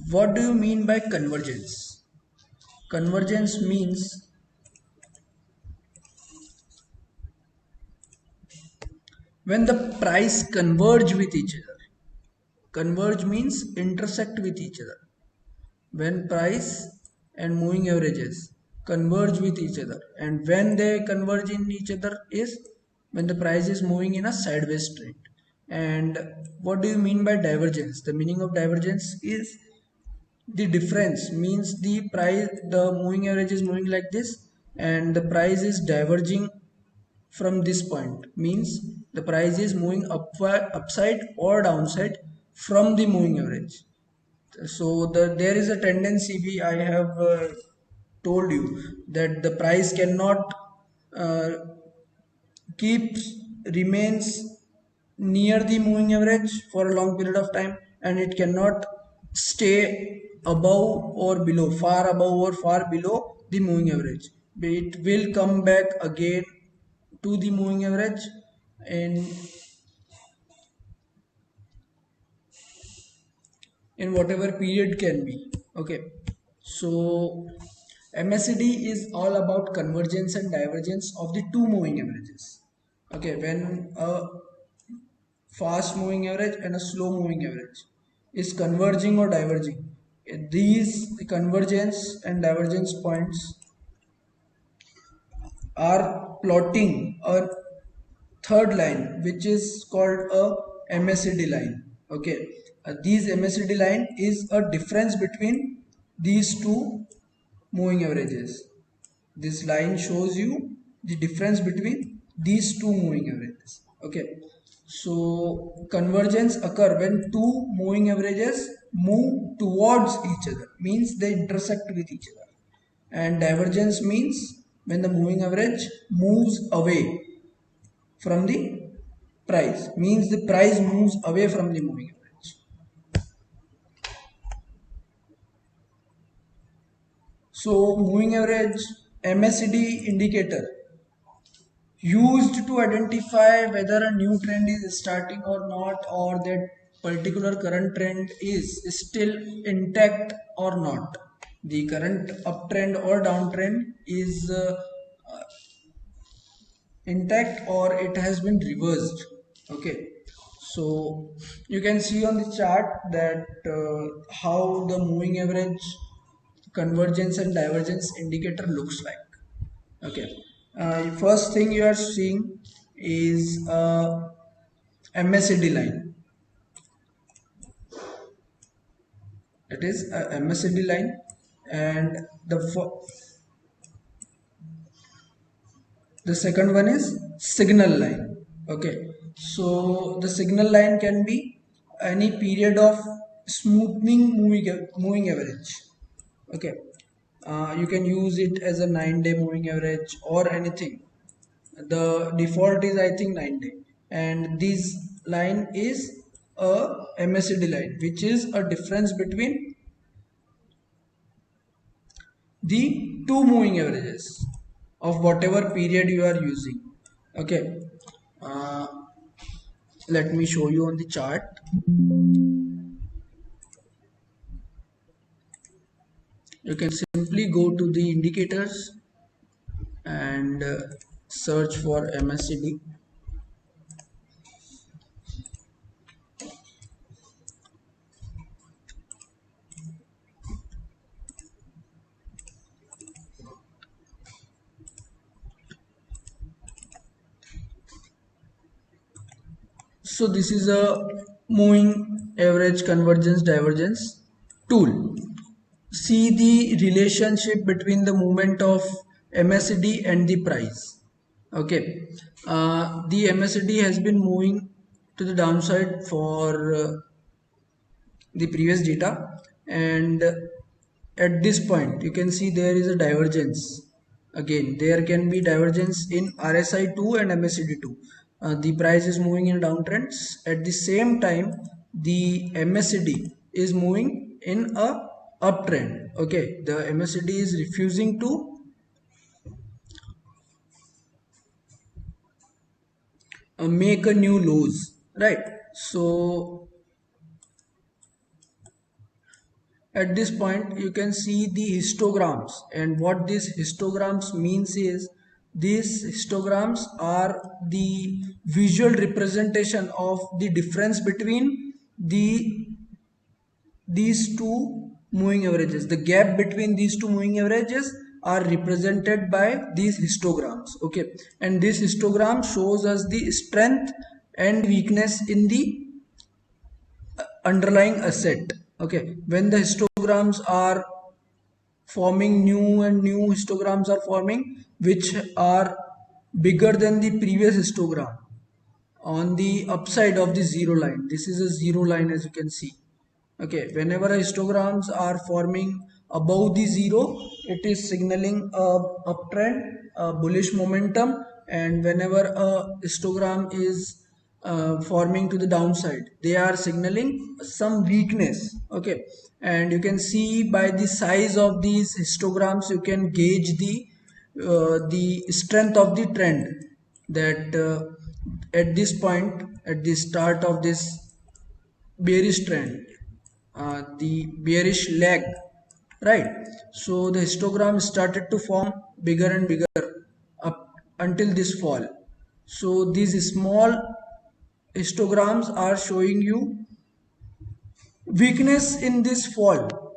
[SPEAKER 1] what do you mean by convergence? Convergence means when the price converge with each other. Converge means intersect with each other. When price and moving averages converge with each other, and when they converge in each other is when the price is moving in a sideways trend. And what do you mean by divergence? The meaning of divergence is the difference, means the moving average is moving like this and the price is diverging from this point, means the price is moving upside or downside from the moving average. So there is a tendency I have told you that the price cannot uh, keeps remains near the moving average for a long period of time, and it cannot stay above or below, far above or far below the moving average. It will come back again to the moving average in whatever period can be. Okay, so MACD is all about convergence and divergence of the two moving averages. Okay, when a fast moving average and a slow moving average is converging or diverging, these convergence and divergence points are plotting a third line which is called a MACD line. Okay, these MACD line is a difference between these two moving averages. This line shows you the difference between these two moving averages. Okay, so convergence occur when two moving averages move towards each other, means they intersect with each other, and divergence means when the moving average moves away from the price, means the price moves away from the moving average. So moving average MACD indicator used to identify whether a new trend is starting or not, or that particular current trend is still intact or not. The current uptrend or downtrend is intact or it has been reversed. Okay, so you can see on the chart that how the moving average convergence and divergence indicator looks like. Okay, first thing you are seeing is MACD line. It is a MACD line, and the second one is signal line. Okay, so the signal line can be any period of smoothing moving average. Okay, you can use it as a 9-day moving average or anything. The default is I think 9-day, and this line is a MACD line, which is a difference between the two moving averages of whatever period you are using. Okay, uh, let me show you on the chart. You can simply go to the indicators and search for MACD. So this is a moving average convergence divergence tool. See the relationship between the movement of MACD and the price. Okay, the MACD has been moving to the downside for the previous data, and at this point you can see there is a divergence. Again, there can be divergence in RSI2 and MACD2. The price is moving in downtrends. At the same time, the MACD is moving in a uptrend. Okay, the MACD is refusing to make a new lows, right? So at this point you can see the histograms, and what these histograms means is these histograms are the visual representation of the difference between these two moving averages. The gap between these two moving averages are represented by these histograms. Okay, and this histogram shows us the strength and weakness in the underlying asset. Okay, when the histograms are forming, new histograms are forming which are bigger than the previous histogram on the upside of the zero line. This is a zero line, as you can see. Okay, whenever histograms are forming above the zero, it is signaling a uptrend, a bullish momentum. And whenever a histogram is forming to the downside, they are signaling some weakness. Okay, and you can see by the size of these histograms, you can gauge the strength of the trend, that at this point, at the start of this bearish trend, the bearish leg, right? So the histogram started to form bigger and bigger up until this fall. So these small histograms are showing you weakness in this fall,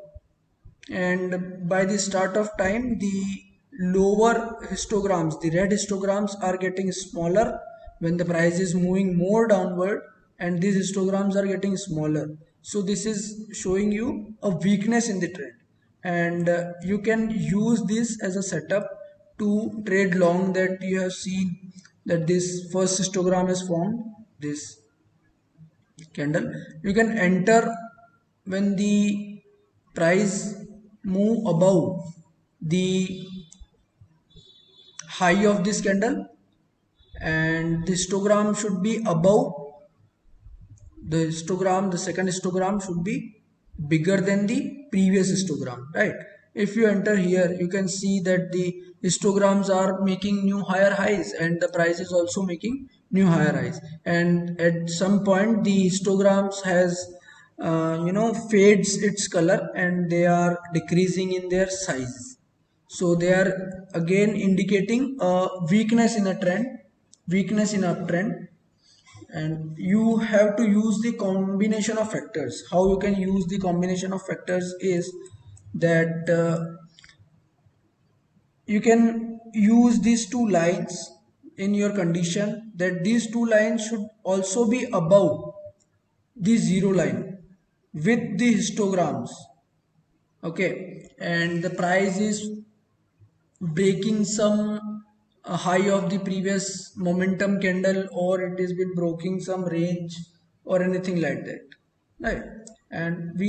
[SPEAKER 1] and by the start of time, the lower histograms, the red histograms, are getting smaller when the price is moving more downward, and these histograms are getting smaller. So this is showing you a weakness in the trend, and you can use this as a setup to trade long. That you have seen that this first histogram is formed, this candle. You can enter when the price move above the high of this candle, and the histogram should be above the second histogram should be bigger than the previous histogram, right? If you enter here, you can see that the histograms are making new higher highs, and the price is also making new higher highs, and at some point the histograms has fades its color, and they are decreasing in their size. So they are again indicating a weakness in a trend, weakness in uptrend. And you have to use the combination of factors. How you can use the combination of factors is that you can use these two lines in your condition, that these two lines should also be above the zero line with the histograms. Okay, and the price is breaking some high of the previous momentum candle, or it is been breaking some range or anything like that, right? And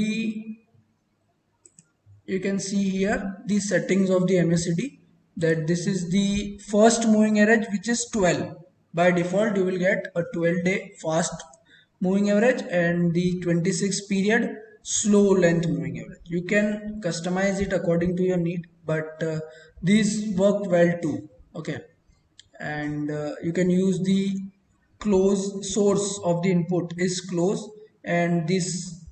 [SPEAKER 1] you can see here the settings of the MACD, that this is the first moving average, which is 12. By default you will get a 12-day fast moving average, and the 26 period slow length moving average. You can customize it according to your need, but these work well too. Okay, and you can use the close source of the input is close, and this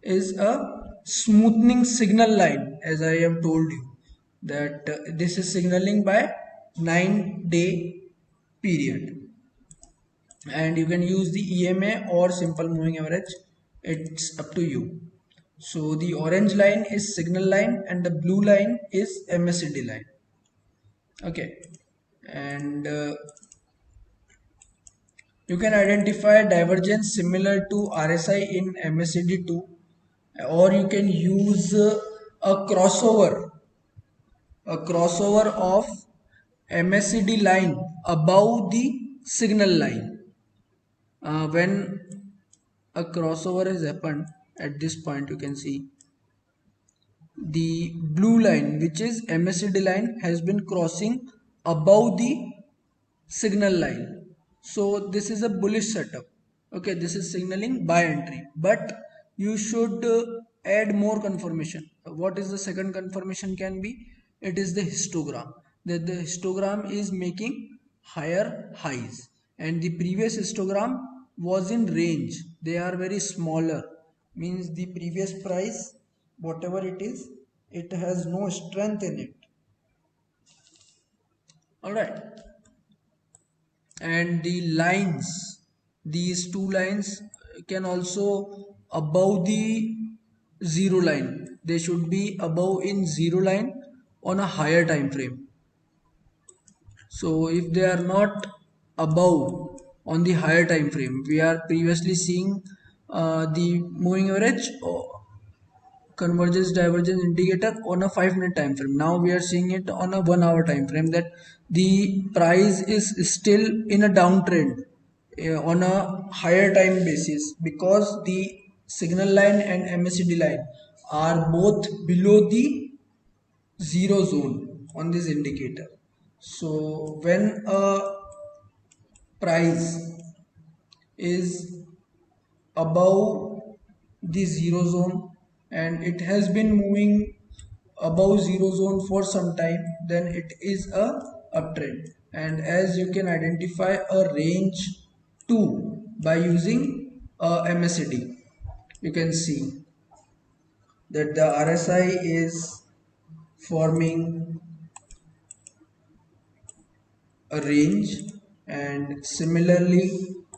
[SPEAKER 1] is a smoothing signal line, as I have told you, that this is signaling by 9-day period. And you can use the EMA or simple moving average, it's up to you. So the orange line is signal line, and the blue line is MACD line. Okay, and you can identify divergence similar to RSI in MACD too, or you can use a crossover of MACD line above the signal line. When a crossover has happened at this point, you can see the blue line, which is MACD line, has been crossing above the signal line. So this is a bullish setup. Okay, this is signaling buy entry, but you should add more confirmation. What is the second confirmation can be? It is the histogram, that the histogram is making higher highs, and the previous histogram was in range. They are very smaller, means the previous price, whatever it is, it has no strength in it. All right, and the lines, these two lines can also above the zero line, they should be above in zero line on a higher time frame. So if they are not above on the higher time frame, we are previously seeing the moving average convergence divergence indicator on a 5-minute time frame. Now we are seeing it on a 1 hour time frame, that the price is still in a downtrend on a higher time basis, because the signal line and MACD line are both below the zero zone on this indicator. So when a price is above the zero zone and it has been moving above zero zone for some time, then it is a uptrend. And as you can identify a range 2 by using a MACD, you can see that the RSI is forming a range, and similarly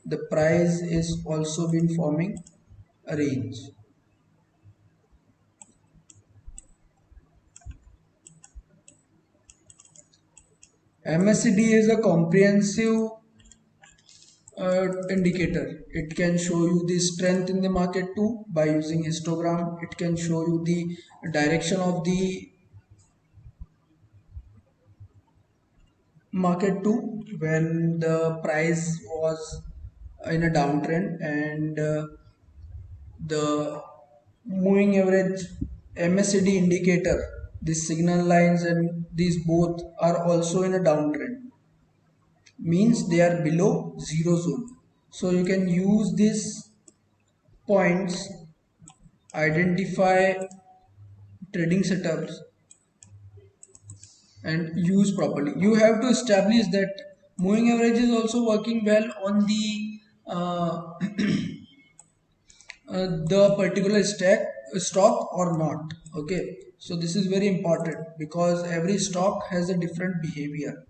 [SPEAKER 1] the price is also been forming a range. MACD is a comprehensive indicator. It can show you the strength in the market too by using histogram. It can show you the direction of the market too when the price was in a downtrend, and the moving average MACD indicator, these signal lines and these both are also in a downtrend, means they are below zero zone. So you can use these points, identify trading setups and use properly. You have to establish that moving average is also working well on the particular stock or not. Okay, so this is very important because every stock has a different behavior.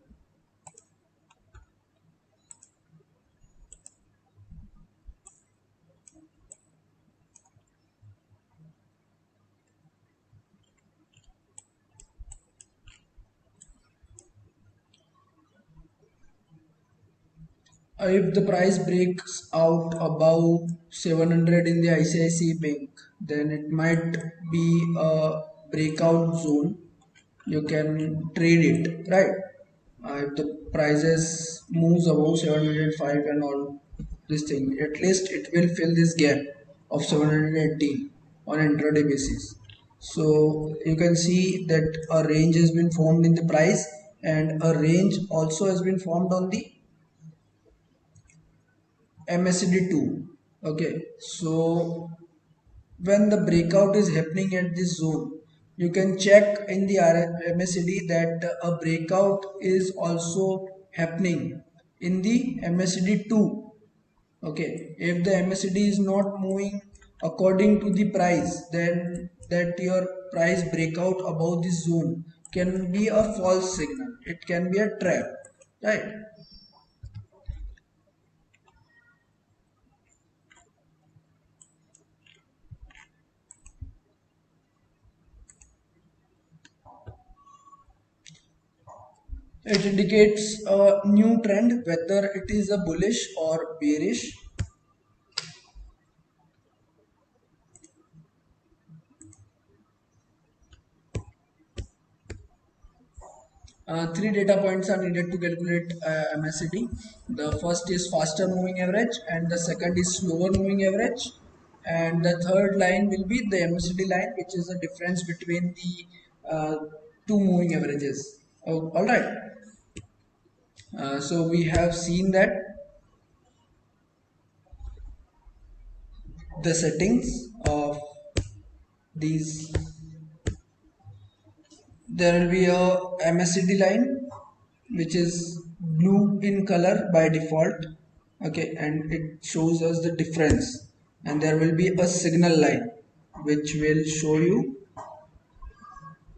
[SPEAKER 1] If the price breaks out above 700 in the ICICI Bank, then it might be a breakout zone. You can trade it, right? If the prices moves above 705 and all this thing, at least it will fill this gap of 718 on intraday basis. So you can see that a range has been formed in the price, and a range also has been formed on the MACD2. Okay, so when the breakout is happening at this zone, you can check in the MACD that a breakout is also happening in the MACD2. Okay, if the MACD is not moving according to the price, then that your price breakout above this zone can be a false signal. It can be a trap, right? It indicates a new trend, whether it is a bullish or bearish. Three data points are needed to calculate MACD. The first is faster moving average, and the second is slower moving average, and the third line will be the MACD line, which is the difference between the two moving averages. Oh, all right. So we have seen that the settings of these, there will be a MACD line which is blue in color by default. Okay, and it shows us the difference, and there will be a signal line which will show you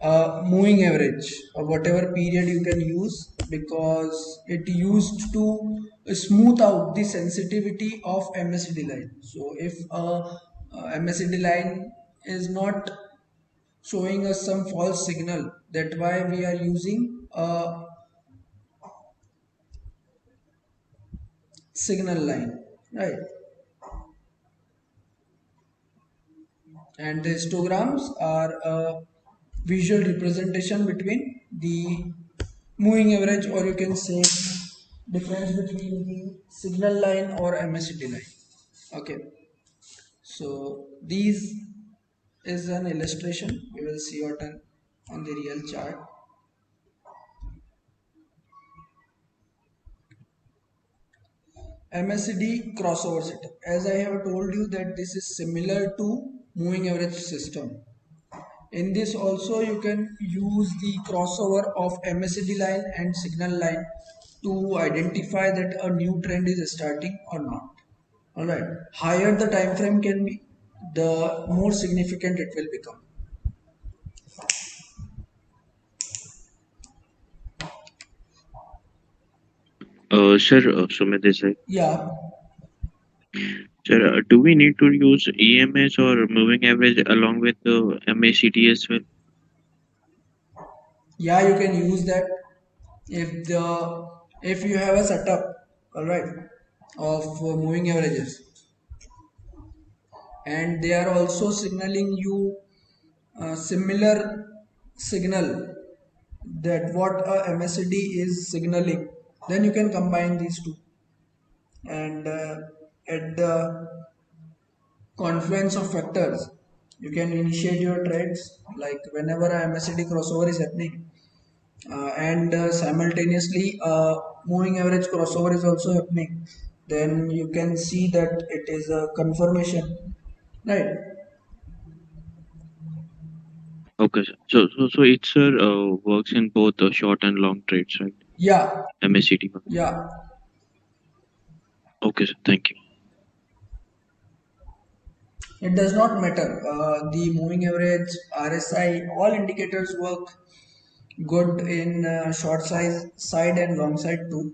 [SPEAKER 1] a moving average or whatever period you can use, because it used to smooth out the sensitivity of MACD line. So if a MACD line is not showing us some false signal, that why we are using a signal line, right? And the histograms are a visual representation between the moving average, or you can say difference between the signal line or MACD line. Okay, So these is an illustration. We will see it on the real chart. MACD crossover setup. As I have told you that this is similar to moving average system. In this also you can use the crossover of MACD line and signal line to identify that a new trend is starting or not. Alright, higher the time frame can be, the more significant it will become.
[SPEAKER 3] Sir, Sumit is like,
[SPEAKER 1] Yeah,
[SPEAKER 3] sir, do we need to use EMS or moving average along with the MACD as well?
[SPEAKER 1] yeah, you can use that if you have a setup, alright, of moving averages, and they are also signaling you similar signal that what a MACD is signaling, then you can combine these two, and at the confluence of factors you can initiate your trades, like whenever a MACD crossover is happening, and simultaneously moving average crossover is also happening, then you can see that it is a confirmation, right?
[SPEAKER 3] Okay, sir. So it, sir, works in both short and long trades, right?
[SPEAKER 1] Yeah,
[SPEAKER 3] MACD.
[SPEAKER 1] yeah,
[SPEAKER 3] Okay, sir. Thank you.
[SPEAKER 1] it does not matter, the moving average, RSI, all indicators work good in short size side and long side too.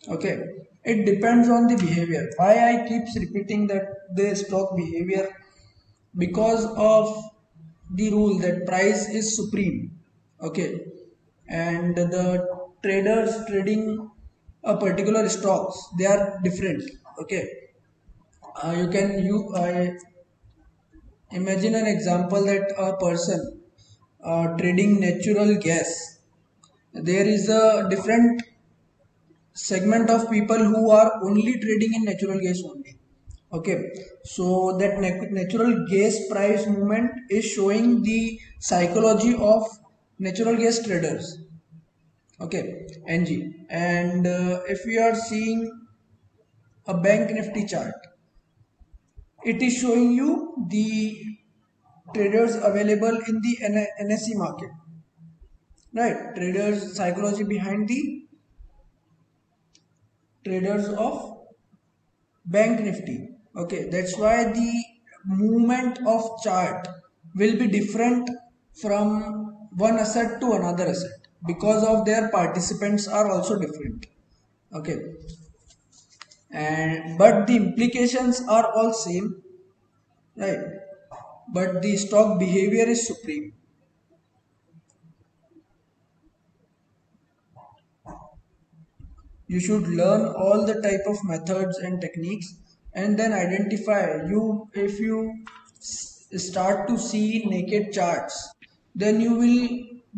[SPEAKER 1] Okay, it depends on the behavior. Why I keeps repeating that the stock behavior? Because of the rule that price is supreme. Okay, and the traders trading a particular stocks, they are different. Okay, you can you imagine an example that a person trading natural gas. There is a different segment of people who are only trading in natural gas only. Okay, so that natural gas price movement is showing the psychology of natural gas traders. Okay, ng, and if we are seeing a bank nifty chart, it is showing you the traders available in the NSE market, right? Traders psychology behind the traders of bank nifty. Okay, that's why the movement of chart will be different from one asset to another asset, because of their participants are also different. Okay, and but the implications are all same, right? But the stock behavior is supreme. You should learn all the type of methods and techniques, and then identify you. If you start to see naked charts, then you will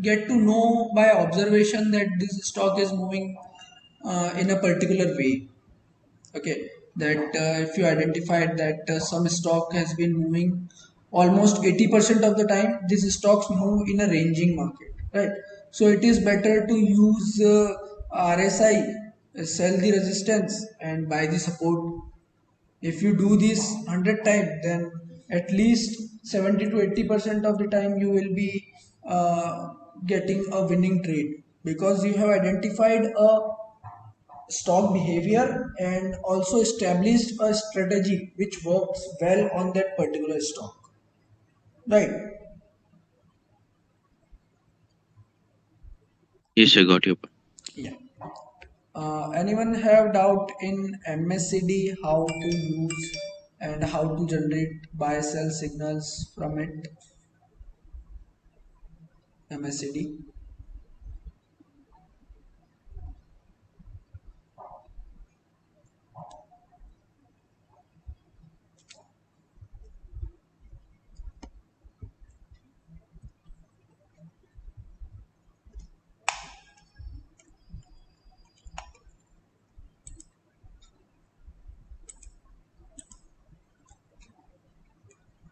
[SPEAKER 1] get to know by observation that this stock is moving in a particular way. Okay, that if you identified that some stock has been moving almost 80% of the time, these stocks move in a ranging market, right? So it is better to use RSI, sell the resistance and buy the support. If you do this 100 times, then at least 70 to 80% of the time you will be getting a winning trade, because you have identified a stock behavior and also established a strategy which works well on that particular stock, right?
[SPEAKER 3] Yes, I got your point.
[SPEAKER 1] Yeah. Anyone have doubt in MACD, how to use and how to generate buy sell signals from it? MACD.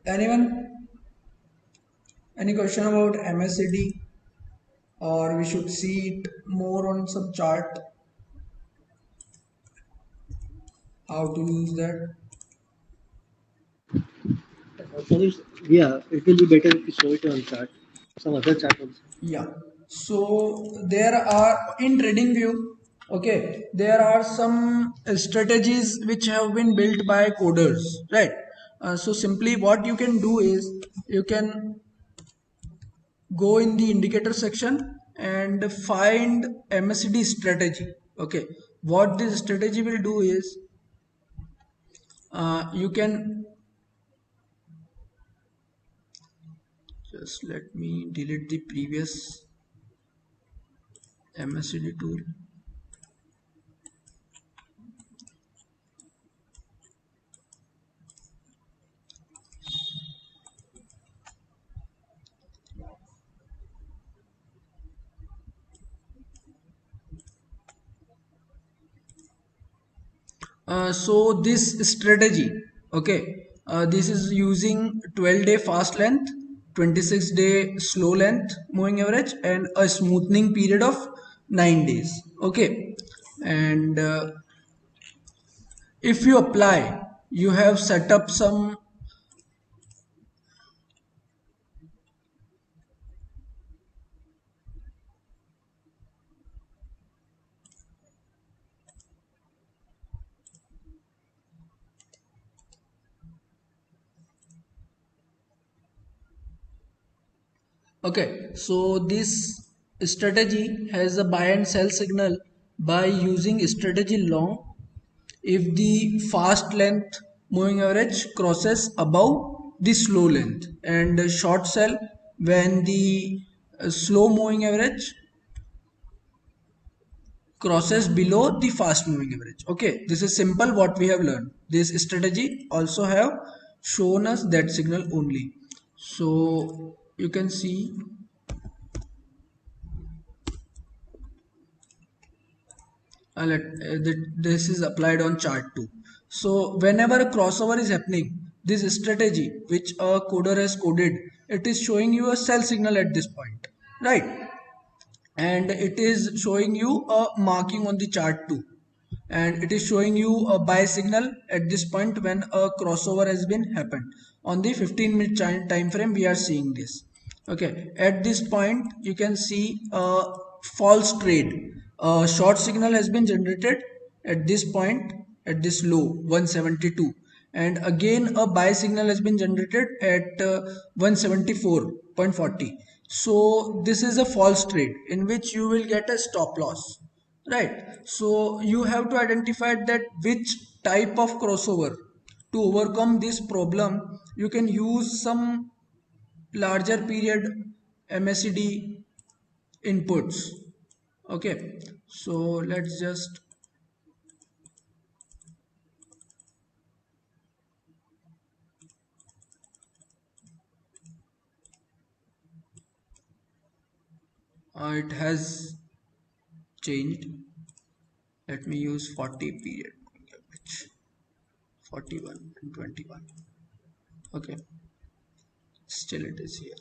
[SPEAKER 1] Anyone? Any question about MACD, or we should see it more on some chart? How to use that?
[SPEAKER 2] Can you, yeah, it will be better if you show it on chart, some other chart also.
[SPEAKER 1] Yeah. So there are in trading view, okay, there are some strategies which have been built by coders, right? So simply what you can do is you can go in the indicator section and find MACD strategy. Okay, what this strategy will do is you can just let me delete the previous MACD tool. So this strategy, okay, this is using 12-day fast length, 26-day slow length moving average, and a smoothing period of 9 days. Okay, and if you apply, you have set up some. Okay, so this strategy has a buy and sell signal by using strategy long if the fast length moving average crosses above the slow length, and short sell when the slow moving average crosses below the fast moving average. Okay, this is simple what we have learned. This strategy also have shown us that signal only. So you can see this is applied on chart 2. So whenever a crossover is happening, this strategy which a coder has coded, it is showing you a sell signal at this point, right? And it is showing you a marking on the chart too, and it is showing you a buy signal at this point when a crossover has been happened. On the 15-minute time frame we are seeing this. Okay, at this point you can see a false trade. A short signal has been generated at this point, at this low 172, and again a buy signal has been generated at 174.40. So this is a false trade in which you will get a stop loss, right? So you have to identify that which type of crossover. To overcome this problem, you can use some larger period MACD inputs. Okay, so let's just it has changed. Let me use 40 period, which 41 and 21. Okay, still it is here.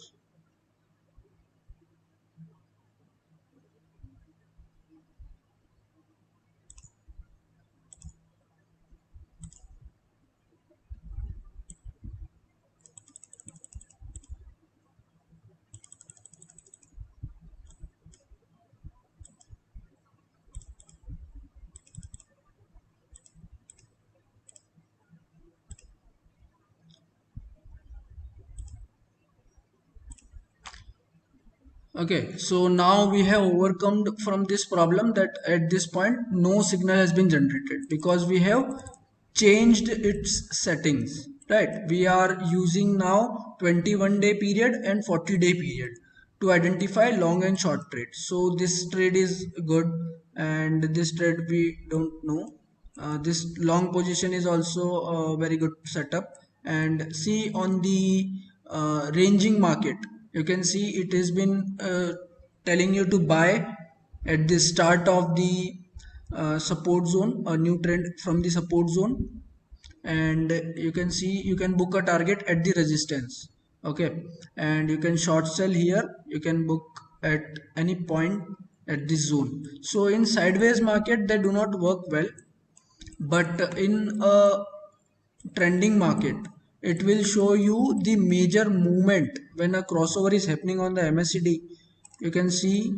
[SPEAKER 1] Okay, so now we have overcome from this problem that at this point no signal has been generated because we have changed its settings, right? We are using now 21-day period and 40-day period to identify long and short trades. So this trade is good, and this trade we don't know. This long position is also a very good setup. And see on the ranging market, you can see it has been telling you to buy at the start of the support zone, a new trend from the support zone, and you can see you can book a target at the resistance. Okay, and you can short sell here, you can book at any point at this zone. So in sideways market they do not work well, but in a trending market it will show you the major movement when a crossover is happening on the MACD. You can see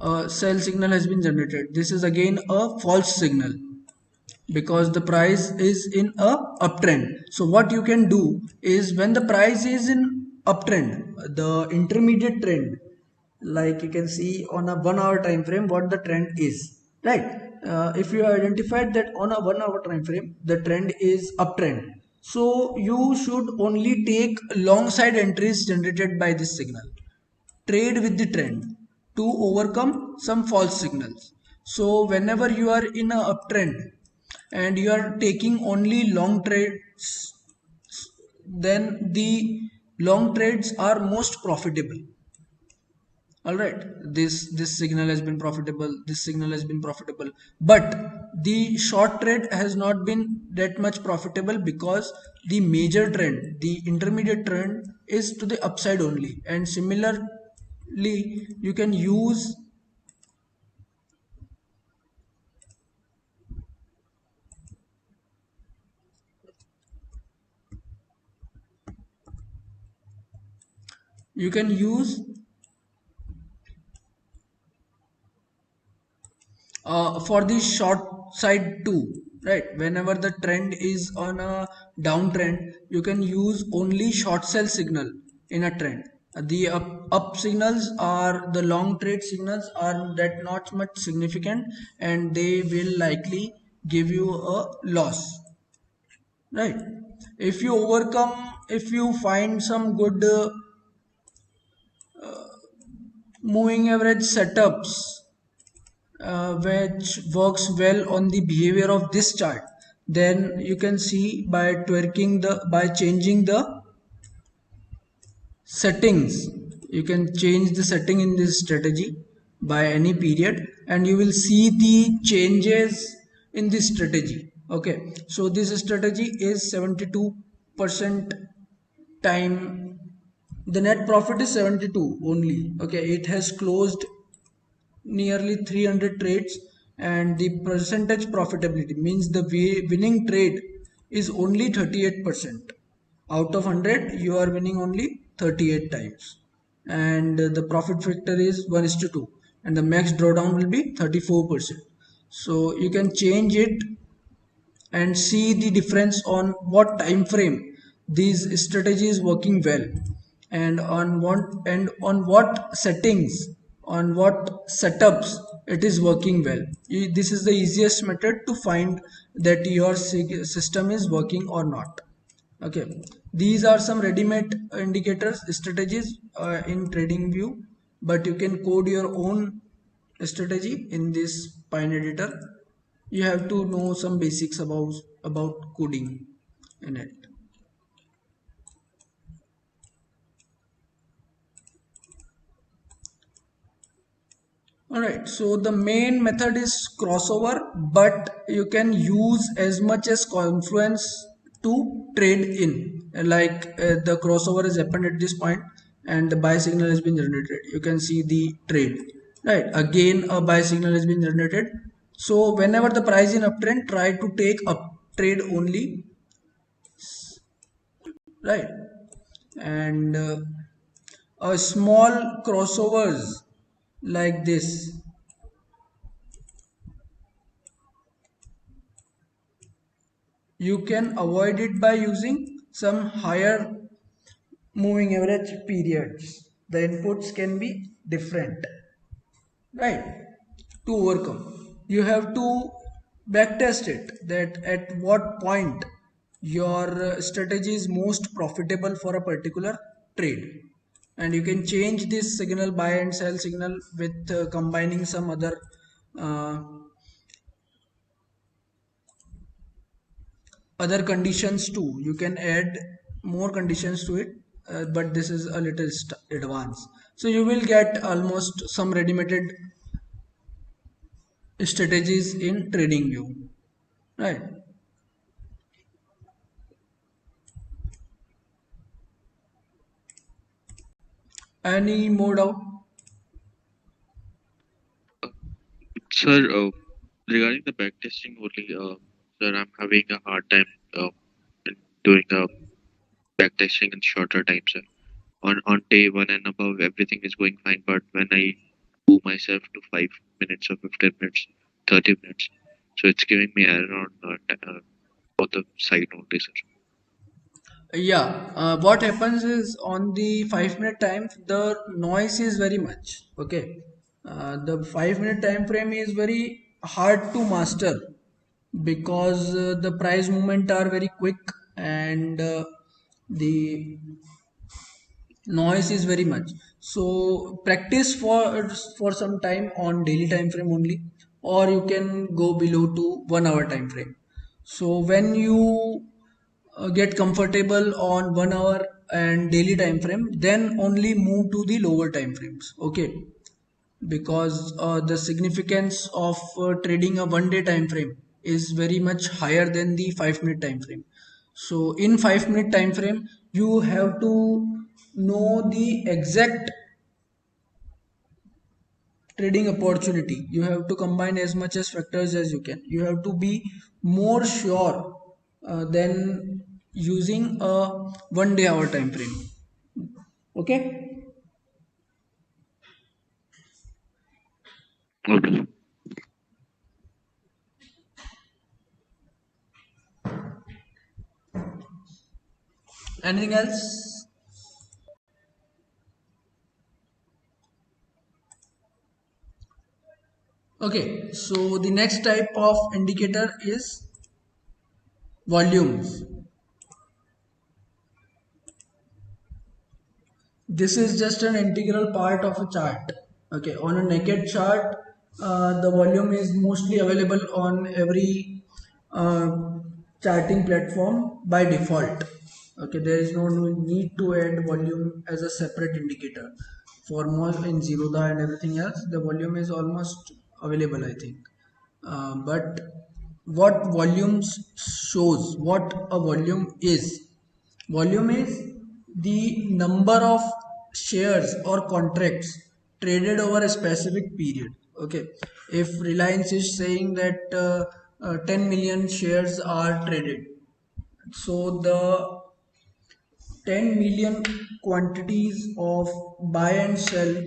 [SPEAKER 1] a sell signal has been generated. This is again a false signal because the price is in a uptrend. So what you can do is when the price is in uptrend, the intermediate trend, like you can see on a 1 hour time frame what the trend is, right? If you identified that on a 1 hour time frame the trend is uptrend, so you should only take long side entries generated by this signal, trade with the trend to overcome some false signals. So whenever you are in a uptrend and you are taking only long trades, then the long trades are most profitable. All right, this signal has been profitable, this signal has been profitable, but the short trade has not been that much profitable because the major trend, the intermediate trend, is to the upside only. And similarly you can use you can use for the short side too, right? Whenever the trend is on a downtrend you can use only short sell signal in a trend. The up signals are the long trade signals are that not much significant and they will likely give you a loss, right? If you overcome, if you find some good moving average setups which works well on the behavior of this chart, then you can see by twerking the, by changing the settings, you can change the setting in this strategy by any period and you will see the changes in this strategy. Okay, so this strategy is 72% time, the net profit is 72 only. Okay, it has closed nearly 300 trades and the percentage profitability means the winning trade is only 38%. Out of 100 you are winning only 38 times, and the profit factor is 1 is to 2 and the max drawdown will be 34%. So you can change it and see the difference on what time frame these strategies working well, and on what settings, on what setups it is working well. This is the easiest method to find that your system is working or not. Okay, these are some ready-made indicators strategies in trading view, but you can code your own strategy in this pine editor. You have to know some basics about coding in it. Alright, so the main method is crossover, but you can use as much as confluence to trade in. Like the crossover has happened at this point and the buy signal has been generated. You can see the trade. Right, again a buy signal has been generated. So whenever the price in uptrend, try to take up trade only. Right, and a small crossovers like this, you can avoid it by using some higher moving average periods. The inputs can be different, right? To overcome, you have to backtest it that at what point your strategy is most profitable for a particular trade, and you can change this signal buy and sell signal with combining some uh, other conditions too. You can add more conditions to it, but this is a little advanced. So you will get almost some ready-made strategies in trading view, right? Any more doubt?
[SPEAKER 3] Sir, regarding the backtesting only, sir, I'm having a hard time in doing a backtesting in shorter time, sir. On day one and above, everything is going fine, but when I move myself to 5 minutes or 15 minutes, 30 minutes, so it's giving me error on both the side only, sir.
[SPEAKER 1] Yeah, what happens is on the 5 minute time, the noise is very much. Okay, the 5 minute time frame is very hard to master because the price movement are very quick and the noise is very much. So practice for some time on daily time frame only, or you can go below to 1 hour time frame. So when you get comfortable on 1 hour and daily time frame, then only move to the lower time frames. Okay, because the significance of trading a 1 day time frame is very much higher than the 5 minute time frame. So in 5 minute time frame you have to know the exact trading opportunity. You have to combine as much as factors as you can. You have to be more sure than using a 1 day hour time frame. Okay.
[SPEAKER 3] Okay.
[SPEAKER 1] Anything else? Okay, so the next type of indicator is volumes. This is just an integral part of a chart. Okay, on a naked chart, the volume is mostly available on every uh, charting platform by default. Okay, there is no need to add volume as a separate indicator. For most in Zerodha and everything else, the volume is almost available, I think. But what volumes shows, what a volume is. Volume is the number of shares or contracts traded over a specific period. Okay, if Reliance is saying that 10 million shares are traded, so the 10 million quantities of buy and sell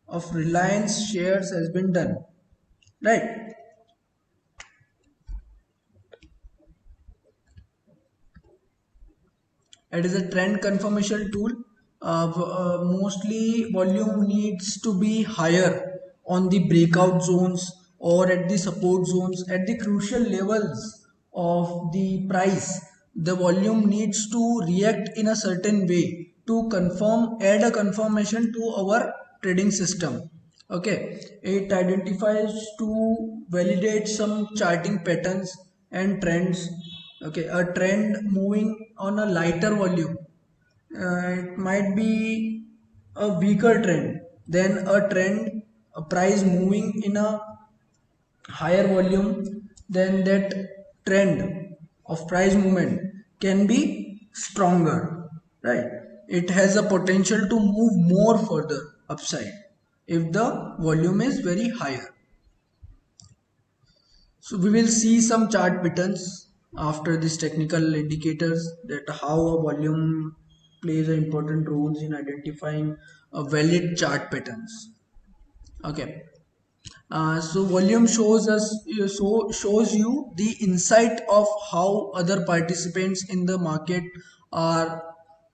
[SPEAKER 1] of Reliance shares has been done, right? It is a trend confirmation tool. Mostly volume needs to be higher on the breakout zones or at the support zones at the crucial levels of the price. The volume needs to react in a certain way to confirm, add a confirmation to our trading system. Okay, it identifies to validate some charting patterns and trends. Okay, a trend moving on a lighter volume, it might be a weaker trend than a trend, a price moving in a higher volume. Then that trend of price movement can be stronger, right? It has a potential to move more further upside if the volume is very higher. So we will see some chart patterns after these technical indicators, that how a volume plays an important role in identifying a valid chart patterns. Okay. So volume shows you the insight of how other participants in the market are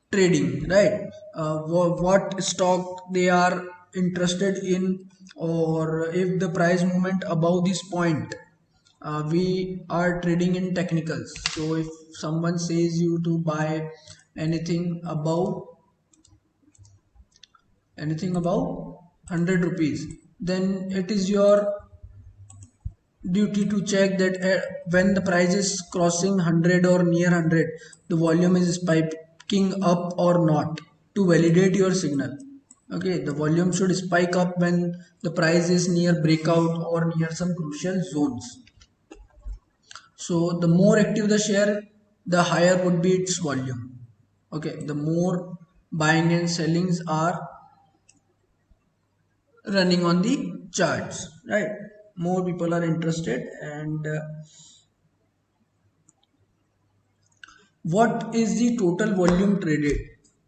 [SPEAKER 1] trading, right? What stock they are interested in, or if the price movement above this point. We are trading in technicals. So if someone says you to buy anything above anything above 100 rupees, then it is your duty to check that when the price is crossing 100 or near 100, the volume is spiking up or not, to validate your signal. Okay, the volume should spike up when the price is near breakout or near some crucial zones. So the more active the share, the higher would be its volume. Okay, the more buying and sellings are, running on the charts, right? More people are interested. And what is the total volume traded?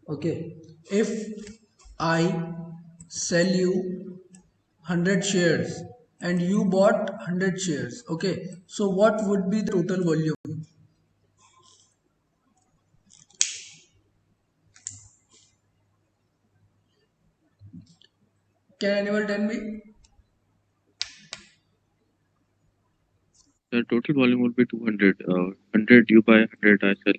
[SPEAKER 1] Okay, if I sell you 100 shares and you bought 100 shares, okay, so what would be the total volume? Can anyone tell me?
[SPEAKER 3] The total volume would be 200. 100 you buy, 100 I sell.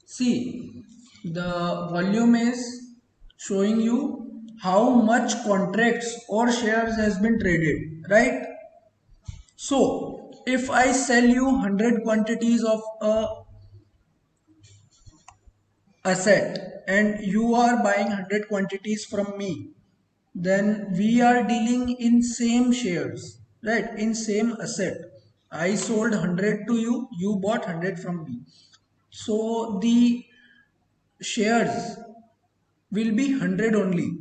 [SPEAKER 1] See, the volume is showing you how much contracts or shares has been traded, right? So if I sell you 100 quantities of a asset and you are buying 100 quantities from me, then we are dealing in same shares, right? In same asset. I sold 100 to you, you bought 100 from me. So the shares will be 100 only.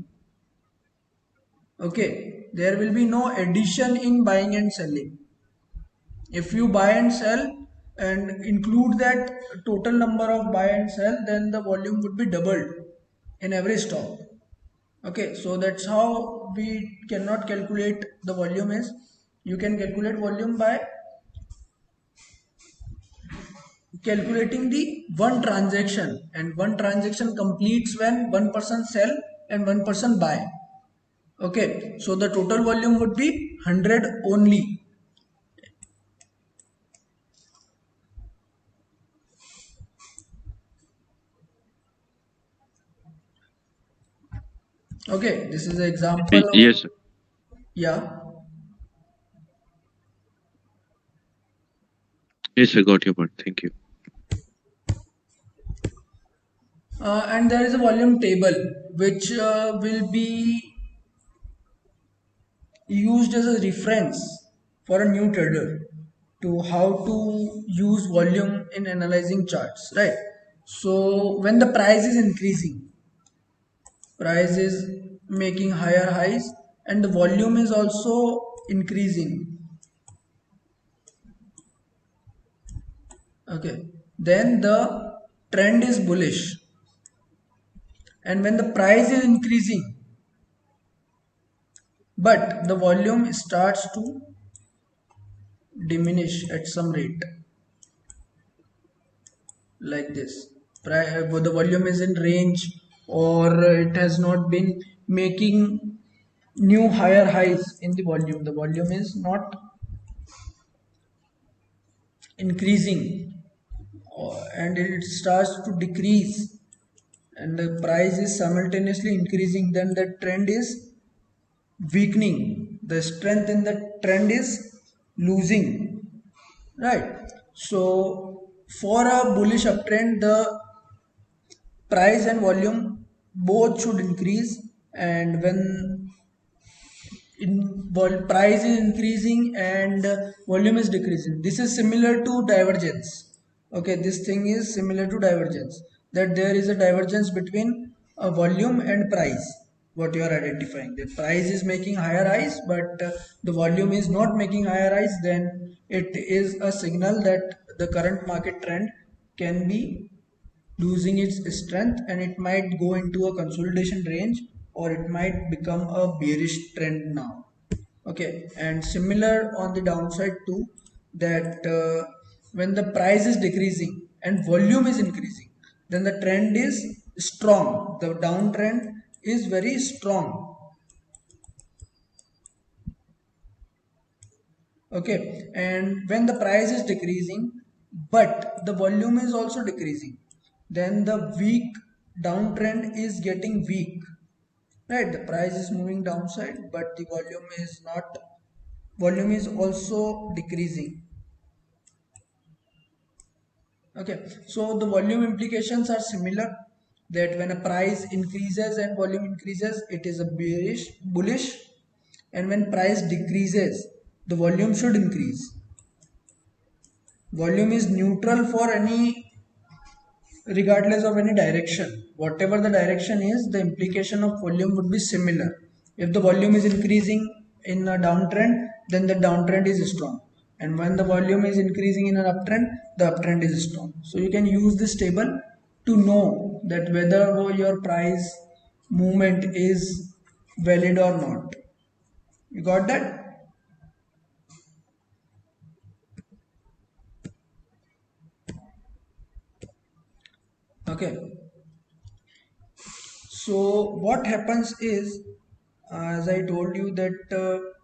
[SPEAKER 1] Okay, there will be no addition in buying and selling. If you buy and sell and include that total number of buy and sell, then the volume would be doubled in every stock. Okay, so that's how we cannot calculate the volume is. You can calculate volume by calculating the one transaction, and one transaction completes when one person sell and one person buy. Okay, so the total volume would be 100 only. Okay, this is an example of,
[SPEAKER 3] Yes, sir.
[SPEAKER 1] yeah.
[SPEAKER 3] Yes, I got your point. Thank you.
[SPEAKER 1] And there is a volume table which will be used as a reference for a new trader to how to use volume in analyzing charts, right? So when the price is increasing, price is making higher highs and the volume is also increasing, okay, then the trend is bullish. And when the price is increasing but the volume starts to diminish at some rate, like this, the volume is in range or it has not been making new higher highs in the volume is not increasing, and it starts to decrease and the price is simultaneously increasing, then the trend is weakening, the strength in the trend is losing, right? So for a bullish uptrend, the price and volume both should increase. And when price is increasing and volume is decreasing, this is similar to divergence. Okay, this thing is similar to divergence, that there is a divergence between a volume and price. What you are identifying, the price is making higher highs but the volume is not making higher highs, then it is a signal that the current market trend can be losing its strength and it might go into a consolidation range or it might become a bearish trend now. Okay, and similar on the downside too, that when the price is decreasing and volume is increasing, then the trend is strong, the downtrend is very strong. Okay, and when the price is decreasing but the volume is also decreasing, then the weak downtrend is getting weak, right? The price is moving downside but the volume is not, volume is also decreasing. Okay, so the volume implications are similar, that when a price increases and volume increases, it is a bearish, bullish, and when price decreases, the volume should increase. Volume is neutral for any regardless of any direction. Whatever the direction is, the implication of volume would be similar. If the volume is increasing in a downtrend, then the downtrend is strong, and when the volume is increasing in an uptrend, the uptrend is strong. So you can use this table to know that whether your price movement is valid or not. You got that? Okay. So what happens is, as I told you, that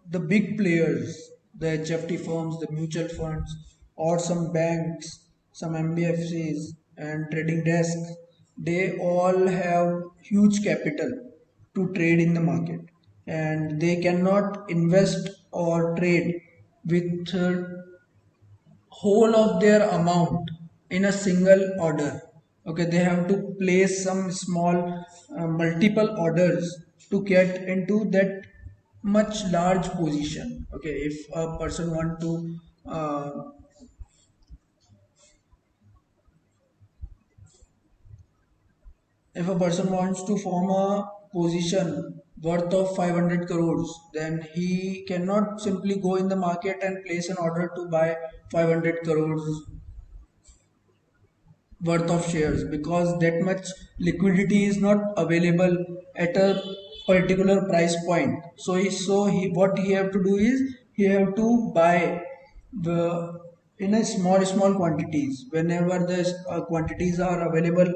[SPEAKER 1] the big players, the HFT firms, the mutual funds, or some banks, some MBFCs and trading desks, they all have huge capital to trade in the market, and they cannot invest or trade with whole of their amount in a single order. Okay, they have to place some small multiple orders to get into that much large position. Okay, if a person want to uh, if a person wants to form a position worth of 500 crores, then he cannot simply go in the market and place an order to buy 500 crores worth of shares, because that much liquidity is not available at a particular price point. So he what he have to do is, he have to buy the in a small quantities. Whenever the quantities are available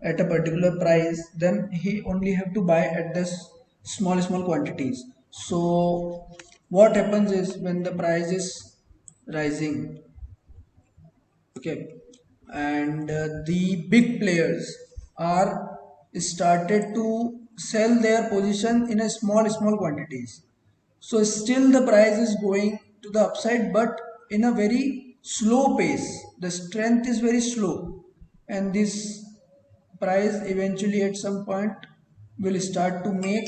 [SPEAKER 1] at a particular price, then he only have to buy at this small quantities. So what happens is, when the price is rising, okay, and the big players are started to sell their position in a small quantities. So still the price is going to the upside, but in a very slow pace. The strength is very slow, and this price eventually at some point will start to make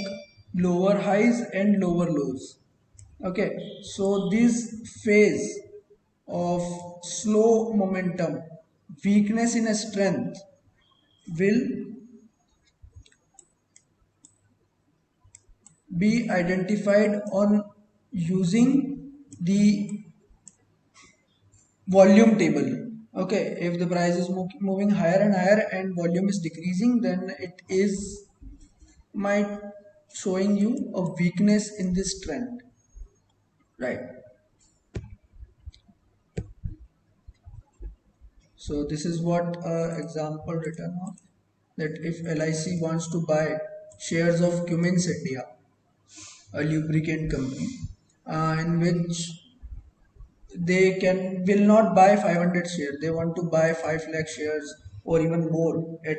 [SPEAKER 1] lower highs and lower lows. Okay, so this phase of slow momentum, weakness in a strength, will be identified on using the volume table. Okay, if the price is moving higher and higher and volume is decreasing, then it is might showing you a weakness in this trend, right? So this is what example written of, that if LIC wants to buy shares of Cummins India, a lubricant company, in which they can will not buy 500 shares, they want to buy 5 lakh shares or even more at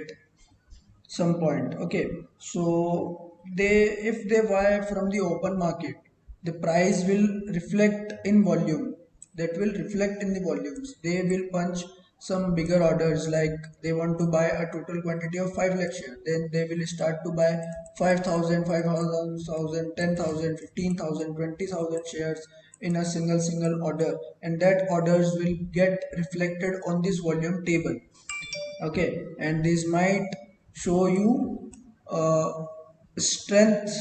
[SPEAKER 1] some point. Okay, so they, if they buy from the open market, the price will reflect in volume, that will reflect in the volumes. They will punch some bigger orders, like they want to buy a total quantity of 5 lakh shares, then they will start to buy 5,000, 5,000, 10,000, 15,000, 20,000 shares in a single order, and that orders will get reflected on this volume table. Okay, and this might show you strength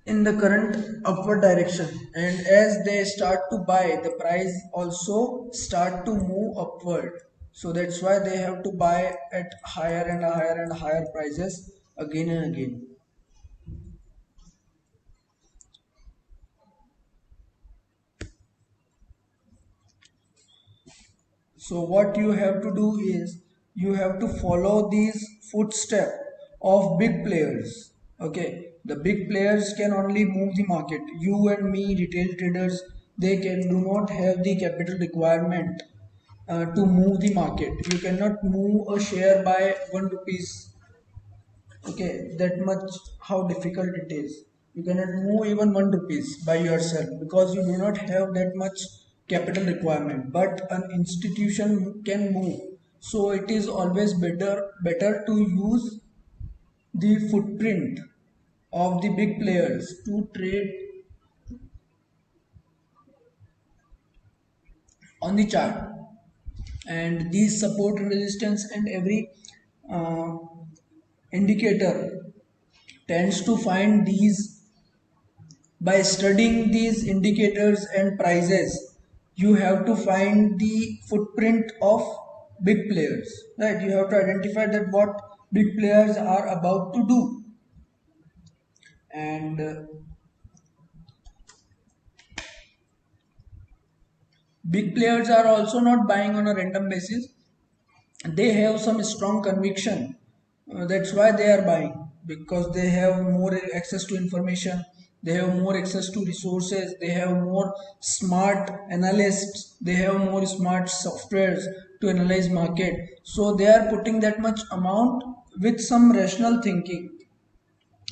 [SPEAKER 1] in the current upward direction, and as they start to buy, the price also start to move upward. So that's why they have to buy at higher and higher and higher prices again and again. So what you have to do is, you have to follow these footsteps of big players. Okay, the big players can only move the market. You and me, retail traders, they can do not have the capital requirement to move the market. You cannot move a share by 1 rupees. Okay, that much how difficult it is. You cannot move even 1 rupees by yourself, because you do not have that much capital requirement, but an institution can move. So it is always better to use the footprint of the big players to trade on the chart. and these support and resistance and every uh, indicator tends to find these by studying these indicators and prices. You have to find the footprint of big players, right? You have to identify that what big players are about to do. And big players are also not buying on a random basis. They have some strong conviction. That's why they are buying, because they have more access to information, they have more access to resources, they have more smart analysts, they have more smart softwares to analyze market. So they are putting that much amount with some rational thinking.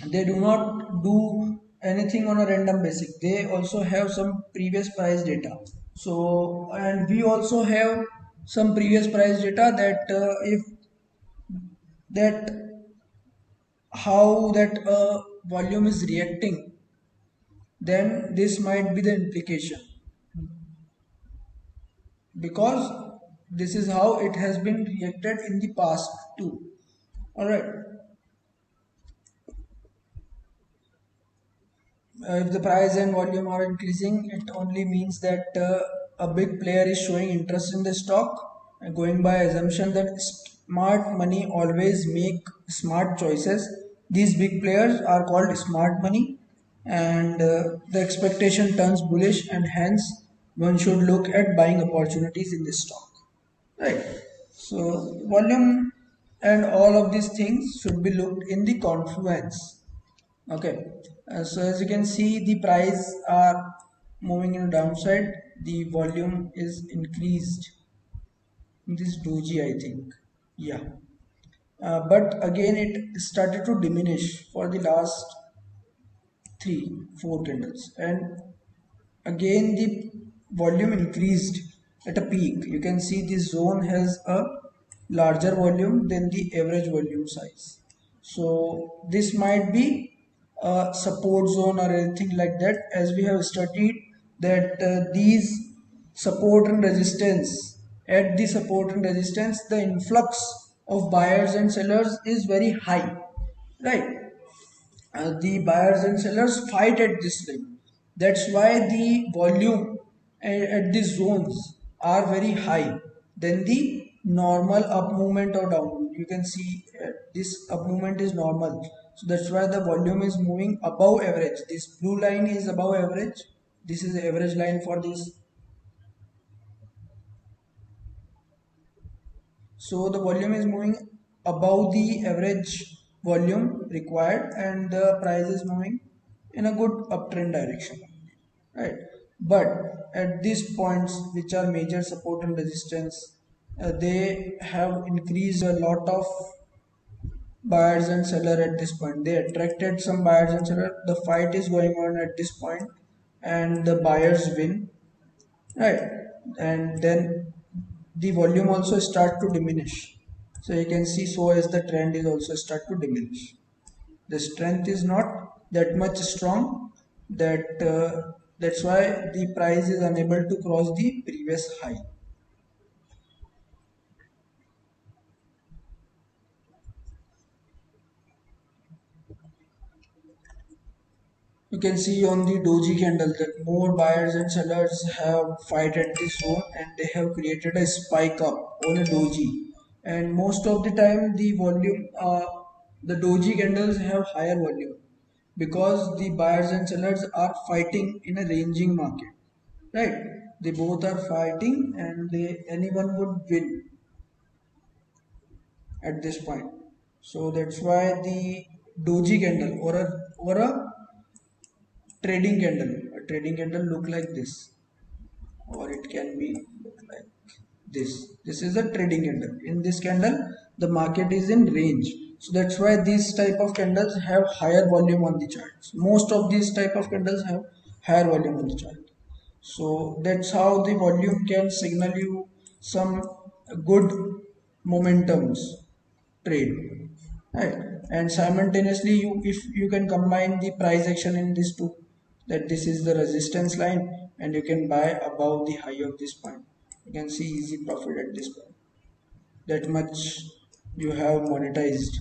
[SPEAKER 1] They do not do anything on a random basis. They also have some previous price data. So, and we also have some previous price data that if that how that volume is reacting, then this might be the implication, because this is how it has been reacted in the past too. All right. If the price and volume are increasing, it only means that a big player is showing interest in the stock, going by assumption that smart money always make smart choices. These big players are called smart money, and the expectation turns bullish, and hence one should look at buying opportunities in this stock, right? So volume and all of these things should be looked in the confluence. Okay, so as you can see, the price are moving in a downside. The volume is increased in this doji, I think. Yeah, but again, it started to diminish for the last 4 candles, and again the volume increased at a peak. You can see this zone has a larger volume than the average volume size. So this might be a support zone or anything like that, as we have studied that these support and resistance, at the support and resistance, the influx of buyers and sellers is very high, right? The buyers and sellers fight at this line. That's why the volume at these zones are very high than the normal up movement or down movement. You can see this up movement is normal, so that's why the volume is moving above average. This blue line is above average, this is the average line for this. So the volume is moving above the average volume required, and the price is moving in a good uptrend direction, right? But at these points, which are major support and resistance, they have increased a lot of buyers and seller at this point. They attracted some buyers and seller. The fight is going on at this point, and the buyers win, right? And then the volume also start to diminish. So you can see, so as the trend is also start to diminish, the strength is not that much strong, that that's why the price is unable to cross the previous high. You can see on the doji candle that more buyers and sellers have fight at this zone, and they have created a spike up on a doji. And most of the time the volume the doji candles have higher volume, because the buyers and sellers are fighting in a ranging market, right? They both are fighting, and anyone would win at this point. So that's why the doji candle or a trading candle look like this, or it can be look like this is a trading candle. In this candle the market is in range, so that's why these type of candles have higher volume on the charts. Most of these type of candles have higher volume on the chart. So that's how the volume can signal you some good momentums trade, right? And simultaneously, you if you can combine the price action in this two, that this is the resistance line, and you can buy above the high of this point. You can see easy profit at this point. That much you have monetized.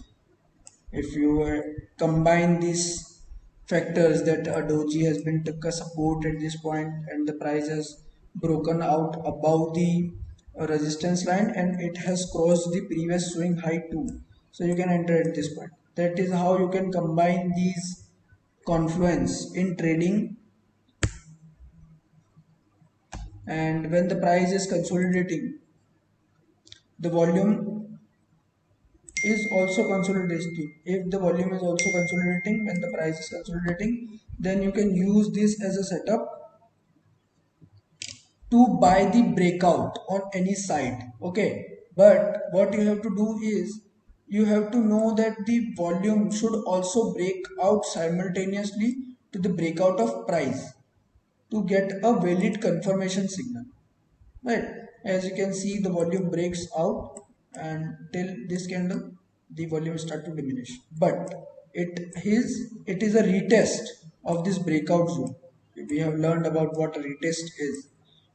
[SPEAKER 1] If you combine these factors, that a doji has been took a support at this point and the price has broken out above the resistance line and it has crossed the previous swing high too, so you can enter at this point. That is how you can combine these confluence in trading. And when the price is consolidating, the volume is also consolidating. If the volume is also consolidating, when the price is consolidating, then you can use this as a setup to buy the breakout on any side. Okay, but what you have to do is you have to know that the volume should also break out simultaneously to the breakout of price to get a valid confirmation signal, right? As you can see, the volume breaks out and till this candle the volume start to diminish, but it is a retest of this breakout zone. We have learned about what a retest is.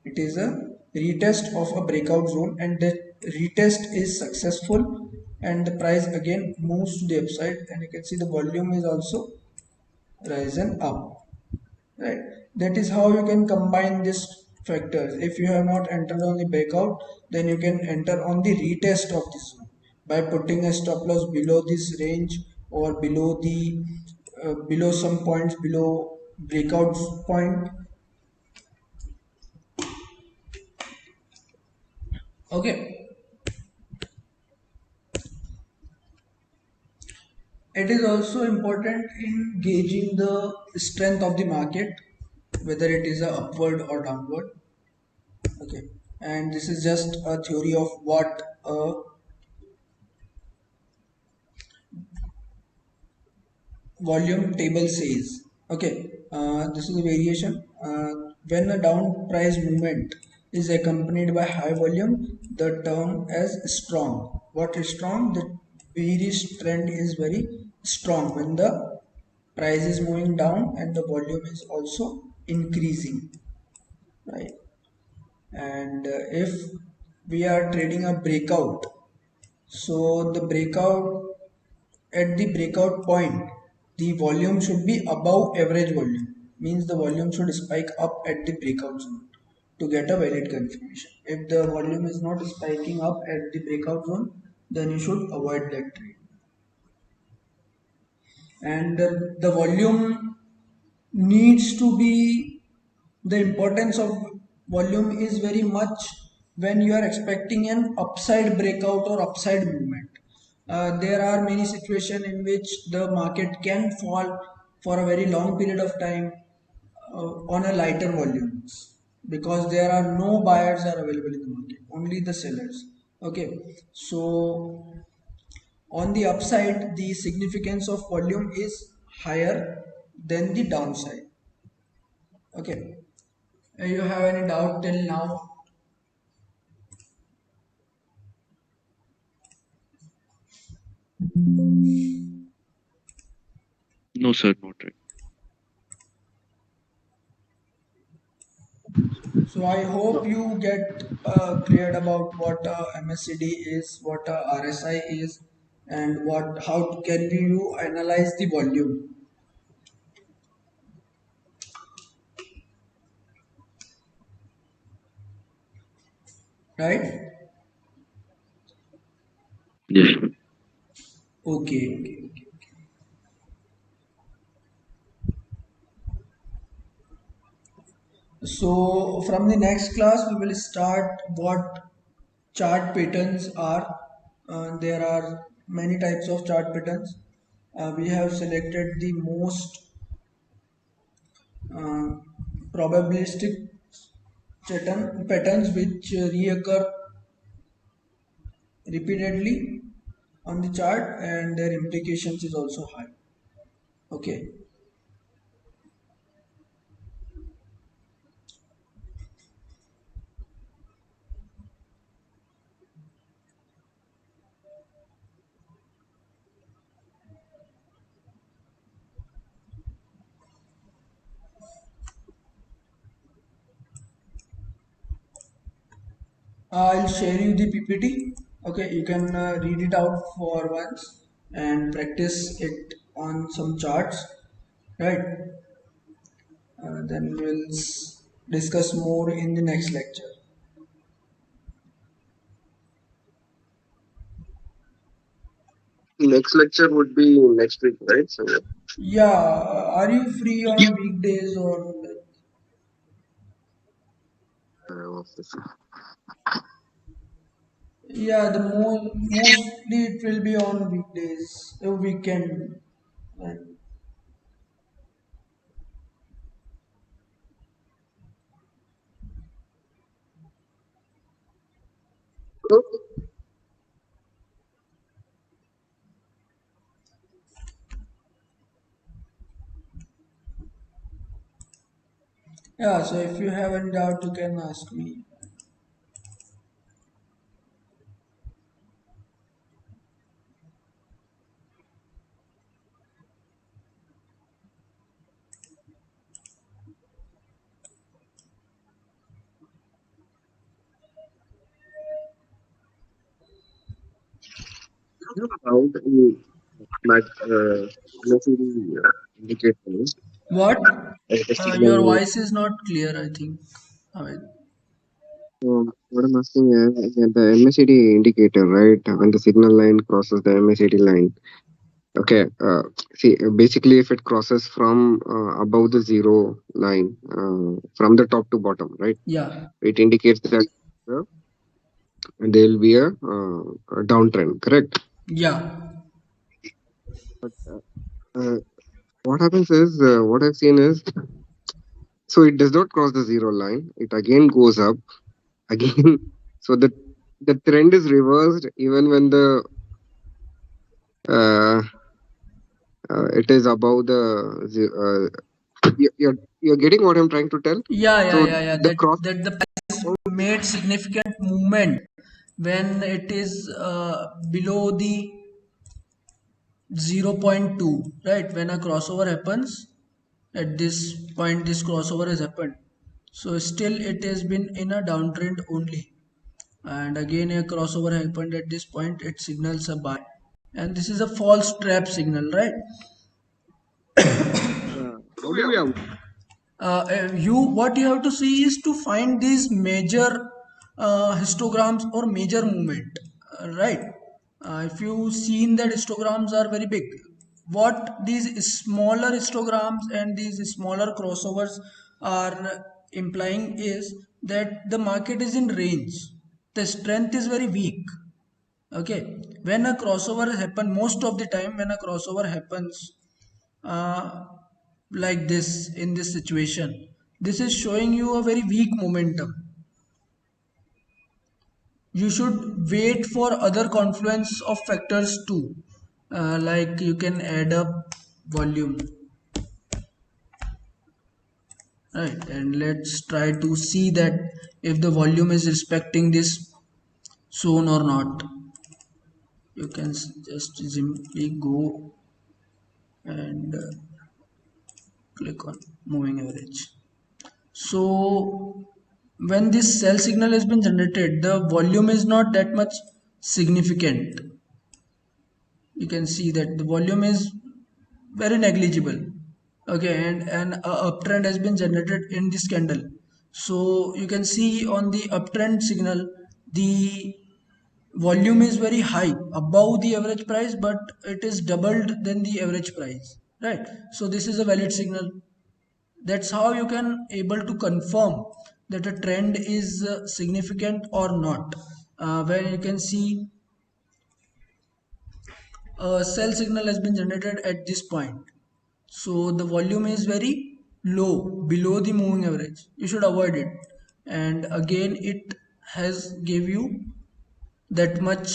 [SPEAKER 1] It is a retest of a breakout zone, and the retest is successful and the price again moves to the upside, and you can see the volume is also risen up, right? That is how you can combine these factors. If you have not entered on the breakout, then you can enter on the retest of this one by putting a stop loss below this range or below the below some points below breakout point. Okay, it is also important in gauging the strength of the market, whether it is a upward or downward. Okay, and this is just a theory of what a volume table says. Okay, this is a variation. When a down price movement is accompanied by high volume, the term as strong. What is strong? The bearish trend is very strong when the price is moving down and the volume is also increasing, right? And if we are trading a breakout, so the breakout, at the breakout point, the volume should be above average volume. Means the volume should spike up at the breakout zone to get a valid confirmation. If the volume is not spiking up at the breakout zone, then you should avoid that trade. And the volume needs to be, the importance of volume is very much when you are expecting an upside breakout or upside movement. There are many situations in which the market can fall for a very long period of time on a lighter volumes because there are no buyers are available in the market, only the sellers. Okay, so on the upside, the significance of volume is higher than the downside. Okay, you have any doubt till now?
[SPEAKER 3] No, sir, not right.
[SPEAKER 1] So I hope
[SPEAKER 2] No.
[SPEAKER 1] you get cleared about what MSCD is, what RSI is, and what how can you analyze the volume, right?
[SPEAKER 3] Yes, sir.
[SPEAKER 1] Okay, okay, okay. So from the next class we will start what chart patterns are. There are many types of chart patterns. We have selected the most uh, probabilistic patterns which reoccur repeatedly on the chart and their implications is also high. Okay, I'll share you the PPT. Okay, you can read it out for once and practice it on some charts, right? Then we'll discuss more in the next lecture.
[SPEAKER 4] Next lecture would be next week, right? So,
[SPEAKER 1] Yeah, are you free on weekdays or like,
[SPEAKER 4] office.
[SPEAKER 1] yeah, the mostly it will be on weekdays, a weekend. Right? Yeah, so if you have any doubt, you can ask me.
[SPEAKER 4] How the MACD indicators
[SPEAKER 1] What?
[SPEAKER 4] the
[SPEAKER 1] Your
[SPEAKER 4] signal.
[SPEAKER 1] voice is not clear, I think. Amit.
[SPEAKER 4] What I'm asking is the MACD indicator, right? When the signal line crosses the MACD line. Okay. See, basically, if it crosses from above the zero line, from the top to bottom, right?
[SPEAKER 1] Yeah,
[SPEAKER 4] It indicates that there will be a downtrend, correct?
[SPEAKER 1] yeah,
[SPEAKER 4] But what happens is, what I've seen is, so it does not cross the zero line. It again goes up again. So the trend is reversed even when the uh, it is above the you're getting what I'm trying to tell. So
[SPEAKER 1] yeah.
[SPEAKER 4] the cross.
[SPEAKER 1] That the price made significant movement when it is below the 0.2, right? When a crossover happens, at this point, this crossover has happened. So still, it has been in a downtrend only. And again, a crossover happened at this point. It signals a buy, and this is a false trap signal, right?
[SPEAKER 4] How do we avoid?
[SPEAKER 1] You what you have to see is to find these major histograms or major movement, right? If you seen that histograms are very big, what these smaller histograms and these smaller crossovers are implying is that the market is in range, the strength is very weak. Okay, when a crossover happen, most of the time when a crossover happens uh, like this in this situation, this is showing you a very weak momentum. You should wait for other confluence of factors too, like you can add up volume, right? And let's try to see that if the volume is respecting this zone or not. You can just simply go and click on moving average. So when this sell signal has been generated, the volume is not that much significant. You can see that the volume is very negligible. Okay, and an uptrend has been generated in this candle. So you can see on the uptrend signal, the volume is very high above the average price, but it is doubled than the average price, right? So this is a valid signal. That's how you can able to confirm that a trend is significant or not, where you can see a sell signal has been generated at this point. So the volume is very low, below the moving average. You should avoid it. And again, it has give you that much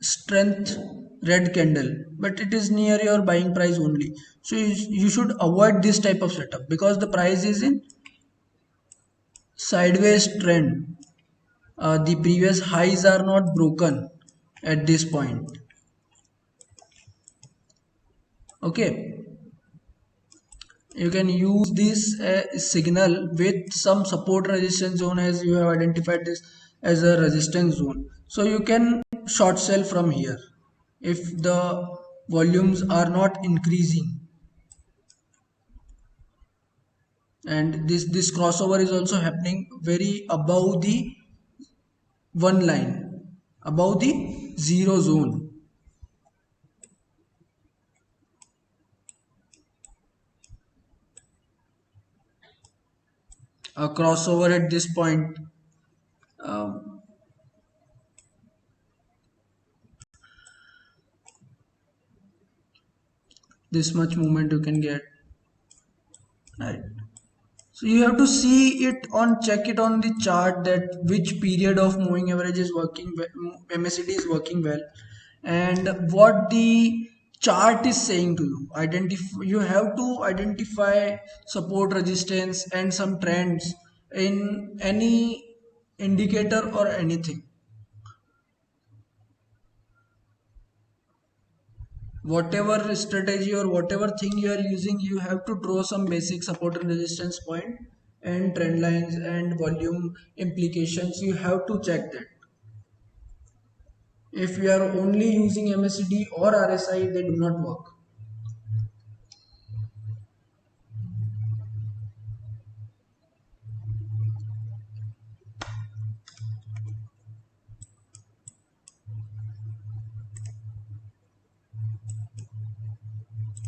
[SPEAKER 1] strength red candle, but it is near your buying price only. So you should avoid this type of setup because the price is in sideways trend. The previous highs are not broken at this point. Okay, you can use this signal with some support resistance zone as you have identified this as a resistance zone. So you can short sell from here if the volumes are not increasing. And this crossover is also happening very above the one line, above the zero zone. A crossover at this point, um, this much movement you can get, right? So you have to see it on, check it on the chart that which period of moving average is working well, MACD is working well, and what the chart is saying to you. You have to identify support, resistance, and some trends in any indicator or anything. Whatever strategy or whatever thing you are using, you have to draw some basic support and resistance point and trend lines and volume implications. You have to check that. If you are only using MACD or RSI, they do not work.